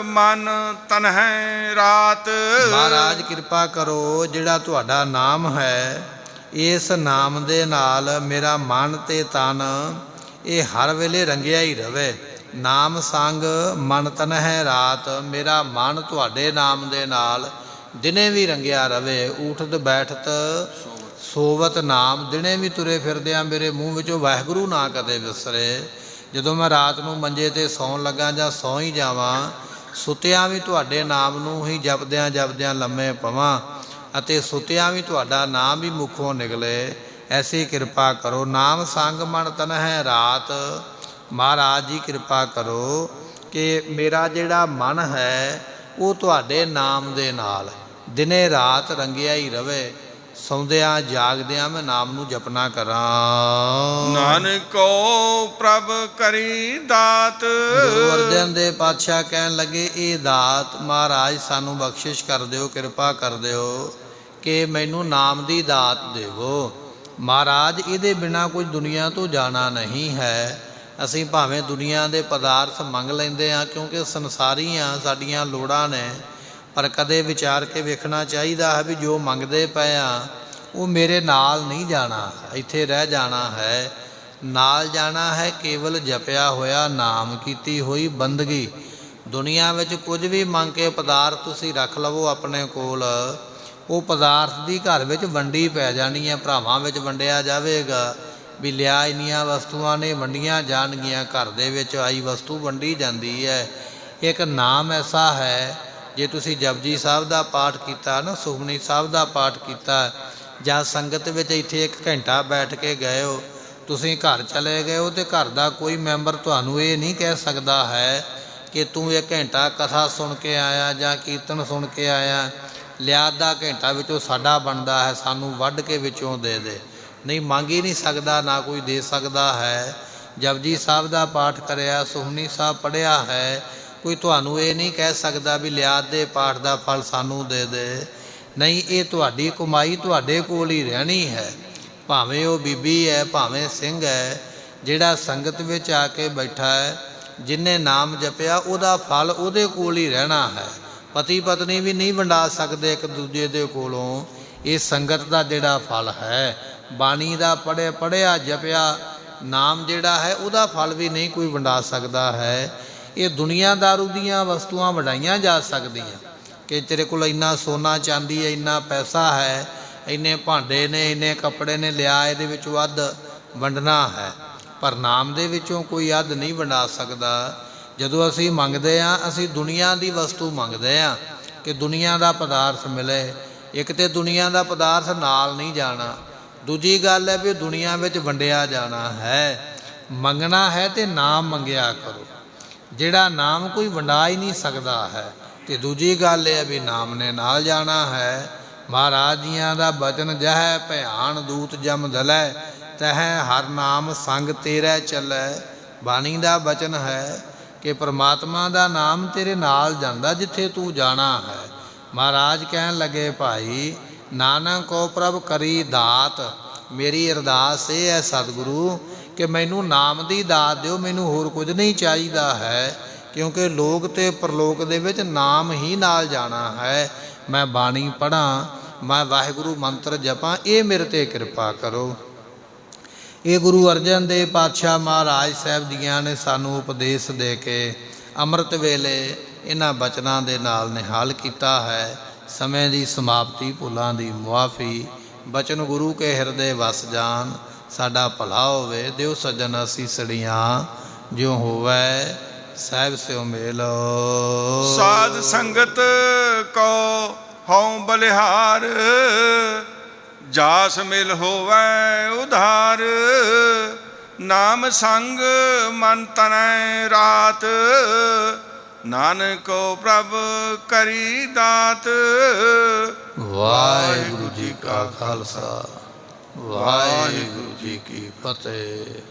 ਮਨ ਤਨ ਹੈ ਰਾਤ। ਮਹਾਰਾਜ ਕਿਰਪਾ ਕਰੋ, ਜਿਹੜਾ ਤੁਹਾਡਾ ਨਾਮ ਹੈ, ਇਸ ਨਾਮ ਦੇ ਨਾਲ ਮੇਰਾ ਮਨ ਤੇ ਤਨ ਇਹ ਹਰ ਵੇਲੇ ਰੰਗਿਆ ਹੀ ਰਵੇ। ਨਾਮ ਸੰਗ ਮਨ ਤਨ ਹੈ ਰਾਤ। ਮੇਰਾ ਮਨ ਤੁਹਾਡੇ ਨਾਮ ਦੇ ਨਾਲ ਦਿਨੇ ਵੀ ਰੰਗਿਆ ਰਵੇ। ਉਠਤ ਬੈਠਤ ਸੋਵਤ ਨਾਮ। ਦਿਨੇ ਵੀ ਤੁਰੇ ਫਿਰਦਿਆਂ ਮੇਰੇ ਮੂੰਹ ਵਿੱਚੋਂ ਵਾਹਿਗੁਰੂ ਨਾ ਕਦੇ ਵਿਸਰੇ। ਜਦੋਂ ਮੈਂ ਰਾਤ ਨੂੰ ਮੰਜੇ 'ਤੇ ਸੌਣ ਲੱਗਾ ਜਾਂ ਸੌਂ ਹੀ ਜਾਵਾਂ, ਸੁੱਤਿਆਂ ਵੀ ਤੁਹਾਡੇ ਨਾਮ ਨੂੰ ਹੀ ਜਪਦਿਆਂ ਜਪਦਿਆਂ ਲੰਮੇ ਪਵਾਂ, ਅਤੇ ਸੁੱਤਿਆਂ ਵੀ ਤੁਹਾਡਾ ਨਾਮ ਵੀ ਮੁਖੋਂ ਨਿਕਲੇ। ਐਸੀ ਕਿਰਪਾ ਕਰੋ। ਨਾਮ ਸੰਗ ਮਨ ਤਨ ਹੈ ਰਾਤ। ਮਹਾਰਾਜ ਜੀ ਕਿਰਪਾ ਕਰੋ ਕਿ ਮੇਰਾ ਜਿਹੜਾ ਮਨ ਹੈ ਉਹ ਤੁਹਾਡੇ ਨਾਮ ਦੇ ਨਾਲ ਦਿਨੇ ਰਾਤ ਰੰਗਿਆ ਹੀ ਰਵੇ। ਸੌਂਦਿਆਂ ਜਾਗਦਿਆਂ ਮੈਂ ਨਾਮ ਨੂੰ ਜਪਨਾ ਕਰਾਂ। ਨਾਨਕੋ ਪ੍ਰਭ ਕਰੀ ਦਾਤ। ਗੁਰੂ ਅਰਜਨ ਦੇਵ ਪਾਤਸ਼ਾਹ ਕਹਿਣ ਲੱਗੇ ਇਹ ਦਾਤ ਮਹਾਰਾਜ ਸਾਨੂੰ ਬਖਸ਼ਿਸ਼ ਕਰ ਦਿਓ, ਕਿਰਪਾ ਕਰ ਦਿਓ ਕਿ ਮੈਨੂੰ ਨਾਮ ਦੀ ਦਾਤ ਦੇਵੋ। ਮਹਾਰਾਜ ਇਹਦੇ ਬਿਨਾਂ ਕੁਝ ਦੁਨੀਆ ਤੋਂ ਜਾਣਾ ਨਹੀਂ ਹੈ। ਅਸੀਂ ਭਾਵੇਂ ਦੁਨੀਆ ਦੇ ਪਦਾਰਥ ਮੰਗ ਲੈਂਦੇ ਹਾਂ, ਕਿਉਂਕਿ ਸੰਸਾਰੀ ਹਾਂ, ਸਾਡੀਆਂ ਲੋੜਾਂ ਨੇ, ਪਰ ਕਦੇ ਵਿਚਾਰ ਕੇ ਵੇਖਣਾ ਚਾਹੀਦਾ ਹੈ ਵੀ ਜੋ ਮੰਗਦੇ ਪਏ ਆ ਉਹ ਮੇਰੇ ਨਾਲ ਨਹੀਂ ਜਾਣਾ, ਇੱਥੇ ਰਹਿ ਜਾਣਾ ਹੈ। ਨਾਲ ਜਾਣਾ ਹੈ ਕੇਵਲ ਜਪਿਆ ਹੋਇਆ ਨਾਮ, ਕੀਤੀ ਹੋਈ ਬੰਦਗੀ। ਦੁਨੀਆ ਵਿੱਚ ਕੁਝ ਵੀ ਮੰਗ ਕੇ ਪਦਾਰਥ ਤੁਸੀਂ ਰੱਖ ਲਵੋ ਆਪਣੇ ਕੋਲ, ਉਹ ਪਦਾਰਥ ਦੀ ਘਰ ਵਿੱਚ ਵੰਡੀ ਪੈ ਜਾਣੀ ਹੈ, ਭਰਾਵਾਂ ਵਿੱਚ ਵੰਡਿਆ ਜਾਵੇਗਾ ਵੀ ਲਿਆ ਇੰਨੀਆਂ ਵਸਤੂਆਂ ਨੇ ਵੰਡੀਆਂ ਜਾਣਗੀਆਂ। ਘਰ ਦੇ ਵਿੱਚ ਆਈ ਵਸਤੂ ਵੰਡੀ ਜਾਂਦੀ ਹੈ। ਇੱਕ ਨਾਮ ਐਸਾ ਹੈ, ਜੇ ਤੁਸੀਂ ਜਪਜੀ ਸਾਹਿਬ ਦਾ ਪਾਠ ਕੀਤਾ ਨਾ, ਸੁਖਮਨੀ ਸਾਹਿਬ ਦਾ ਪਾਠ ਕੀਤਾ, ਜਾਂ ਸੰਗਤ ਵਿੱਚ ਇੱਥੇ 1 ਘੰਟਾ ਬੈਠ ਕੇ ਗਏ ਹੋ, ਤੁਸੀਂ ਘਰ ਚਲੇ ਗਏ ਹੋ, ਅਤੇ ਘਰ ਦਾ ਕੋਈ ਮੈਂਬਰ ਤੁਹਾਨੂੰ ਇਹ ਨਹੀਂ ਕਹਿ ਸਕਦਾ ਹੈ ਕਿ ਤੂੰ 1 ਘੰਟਾ ਕਥਾ ਸੁਣ ਕੇ ਆਇਆ ਜਾਂ ਕੀਰਤਨ ਸੁਣ ਕੇ ਆਇਆ, ਲਿਆ ਅੱਧਾ ਘੰਟਾ ਵਿੱਚੋਂ ਸਾਡਾ ਬਣਦਾ ਹੈ, ਸਾਨੂੰ ਵੱਢ ਕੇ ਵਿੱਚੋਂ ਦੇ ਦੇ। ਨਹੀਂ, ਮੰਗ ਹੀ ਨਹੀਂ ਸਕਦਾ, ਨਾ ਕੋਈ ਦੇ ਸਕਦਾ ਹੈ। ਜਪਜੀ ਸਾਹਿਬ ਦਾ ਪਾਠ ਕਰਿਆ, ਸੁਖਮਨੀ ਸਾਹਿਬ ਪੜ੍ਹਿਆ ਹੈ, ਕੋਈ ਤੁਹਾਨੂੰ ਇਹ ਨਹੀਂ ਕਹਿ ਸਕਦਾ ਵੀ ਲਿਆ ਦੇ ਪਾਠ ਦਾ ਫਲ ਸਾਨੂੰ ਦੇ ਦੇ। ਨਹੀਂ, ਇਹ ਤੁਹਾਡੀ ਕਮਾਈ ਤੁਹਾਡੇ ਕੋਲ ਹੀ ਰਹਿਣੀ ਹੈ। ਭਾਵੇਂ ਉਹ ਬੀਬੀ ਹੈ, ਭਾਵੇਂ ਸਿੰਘ ਹੈ, ਜਿਹੜਾ ਸੰਗਤ ਵਿੱਚ ਆ ਕੇ ਬੈਠਾ ਹੈ, ਜਿਹਨੇ ਨਾਮ ਜਪਿਆ ਉਹਦਾ ਫਲ ਉਹਦੇ ਕੋਲ ਹੀ ਰਹਿਣਾ ਹੈ। ਪਤੀ ਪਤਨੀ ਵੀ ਨਹੀਂ ਵੰਡਾ ਸਕਦੇ ਇੱਕ ਦੂਜੇ ਦੇ ਕੋਲੋਂ। ਇਹ ਸੰਗਤ ਦਾ ਜਿਹੜਾ ਫਲ ਹੈ, ਬਾਣੀ ਦਾ ਪੜ੍ਹਿਆ ਜਪਿਆ ਨਾਮ ਜਿਹੜਾ ਹੈ, ਉਹਦਾ ਫਲ ਵੀ ਨਹੀਂ ਕੋਈ ਵੰਡਾ ਸਕਦਾ ਹੈ। ਇਹ ਦੁਨੀਆਦਾਰੂ ਦੀਆਂ ਵਸਤੂਆਂ ਵੰਡਾਈਆਂ ਜਾ ਸਕਦੀਆਂ ਕਿ ਤੇਰੇ ਕੋਲ ਇੰਨਾ ਸੋਨਾ ਚਾਂਦੀ ਹੈ, ਇੰਨਾ ਪੈਸਾ ਹੈ, ਇੰਨੇ ਭਾਂਡੇ ਨੇ, ਇੰਨੇ ਕੱਪੜੇ ਨੇ, ਲਿਆ ਇਹਦੇ ਵਿੱਚੋਂ ਅੱਧ ਵੰਡਣਾ ਹੈ, ਪਰ ਨਾਮ ਦੇ ਵਿੱਚੋਂ ਕੋਈ ਅੱਧ ਨਹੀਂ ਵੰਡਾ ਸਕਦਾ। ਜਦੋਂ ਅਸੀਂ ਮੰਗਦੇ ਹਾਂ, ਅਸੀਂ ਦੁਨੀਆ ਦੀ ਵਸਤੂ ਮੰਗਦੇ ਹਾਂ ਕਿ ਦੁਨੀਆ ਦਾ ਪਦਾਰਥ ਮਿਲੇ। ਇੱਕ ਤਾਂ ਦੁਨੀਆ ਦਾ ਪਦਾਰਥ ਨਾਲ ਨਹੀਂ ਜਾਣਾ, ਦੂਜੀ ਗੱਲ ਹੈ ਵੀ ਦੁਨੀਆ ਵਿੱਚ ਵੰਡਿਆ ਜਾਣਾ ਹੈ। ਮੰਗਣਾ ਹੈ ਤੇ ਨਾਮ ਮੰਗਿਆ ਕਰੋ, ਜਿਹੜਾ ਨਾਮ ਕੋਈ ਵੰਡਾ ਹੀ ਨਹੀਂ ਸਕਦਾ ਹੈ। ਅਤੇ ਦੂਜੀ ਗੱਲ ਇਹ ਹੈ ਵੀ ਨਾਮ ਨੇ ਨਾਲ ਜਾਣਾ ਹੈ। ਮਹਾਰਾਜ ਜੀਆਂ ਦਾ ਬਚਨ ਜਹੈ ਭਿਆਨ ਦੂਤ ਜਮ ਦਲੈ, ਤਹੈ ਹਰ ਨਾਮ ਸੰਗ ਤੇਰੇ ਚੱਲੈ। ਬਾਣੀ ਦਾ ਬਚਨ ਹੈ ਕਿ ਪਰਮਾਤਮਾ ਦਾ ਨਾਮ ਤੇਰੇ ਨਾਲ ਜਾਂਦਾ ਜਿੱਥੇ ਤੂੰ ਜਾਣਾ ਹੈ। ਮਹਾਰਾਜ ਕਹਿਣ ਲੱਗੇ ਭਾਈ ਨਾਨਕ ਕੋ ਪ੍ਰਭ ਕਰੀ ਦਾਤ। ਮੇਰੀ ਅਰਦਾਸ ਇਹ ਹੈ ਸਤਿਗੁਰੂ ਕਿ ਮੈਨੂੰ ਨਾਮ ਦੀ ਦਾਤ ਦਿਓ, ਮੈਨੂੰ ਹੋਰ ਕੁਝ ਨਹੀਂ ਚਾਹੀਦਾ ਹੈ, ਕਿਉਂਕਿ ਲੋਕ ਅਤੇ ਪਰਲੋਕ ਦੇ ਵਿੱਚ ਨਾਮ ਹੀ ਨਾਲ ਜਾਣਾ ਹੈ। ਮੈਂ ਬਾਣੀ ਪੜ੍ਹਾਂ, ਮੈਂ ਵਾਹਿਗੁਰੂ ਮੰਤਰ ਜਪਾਂ, ਇਹ ਮੇਰੇ 'ਤੇ ਕਿਰਪਾ ਕਰੋ। ਇਹ ਗੁਰੂ ਅਰਜਨ ਦੇਵ ਪਾਤਸ਼ਾਹ ਮਹਾਰਾਜ ਸਾਹਿਬ ਜੀਆਂ ਨੇ ਸਾਨੂੰ ਉਪਦੇਸ਼ ਦੇ ਕੇ ਅੰਮ੍ਰਿਤ ਵੇਲੇ ਇਹਨਾਂ ਬਚਨਾਂ ਦੇ ਨਾਲ ਨਿਹਾਲ ਕੀਤਾ ਹੈ। ਸਮੇਂ ਦੀ ਸਮਾਪਤੀ, ਭੁੱਲਾਂ ਦੀ ਮੁਆਫੀ। ਬਚਨ ਗੁਰੂ ਕੇ ਹਿਰਦੇ ਵਸ ਜਾਣ, ਸਾਡਾ ਭਲਾ ਹੋਵੇ। ਦਿਓ ਸੱਜਣ ਅਸੀਸੜੀਆਂ, ਜਿਉ ਹੋਵੈ ਸਾਹਿਬ ਸਿਉ ਮੇਲ। ਸਾਧ ਸੰਗਤ ਕੋ ਹਉ ਬਲਿਹਾਰ, ਜਾਸ ਮਿਲ ਹੋਵੈ ਉਧਾਰ। ਨਾਮ ਸੰਗ ਮਨ ਤਨੈ ਰਾਤ। ਨਾਨਕੋ ਪ੍ਰਭ ਕਰੀ ਦਾਤ। ਵਾਹਿਗੁਰੂ ਜੀ ਕਾ ਖਾਲਸਾ, ਵਾਹਿਗੁਰੂ ਜੀ ਕੀ ਫਤਿਹ।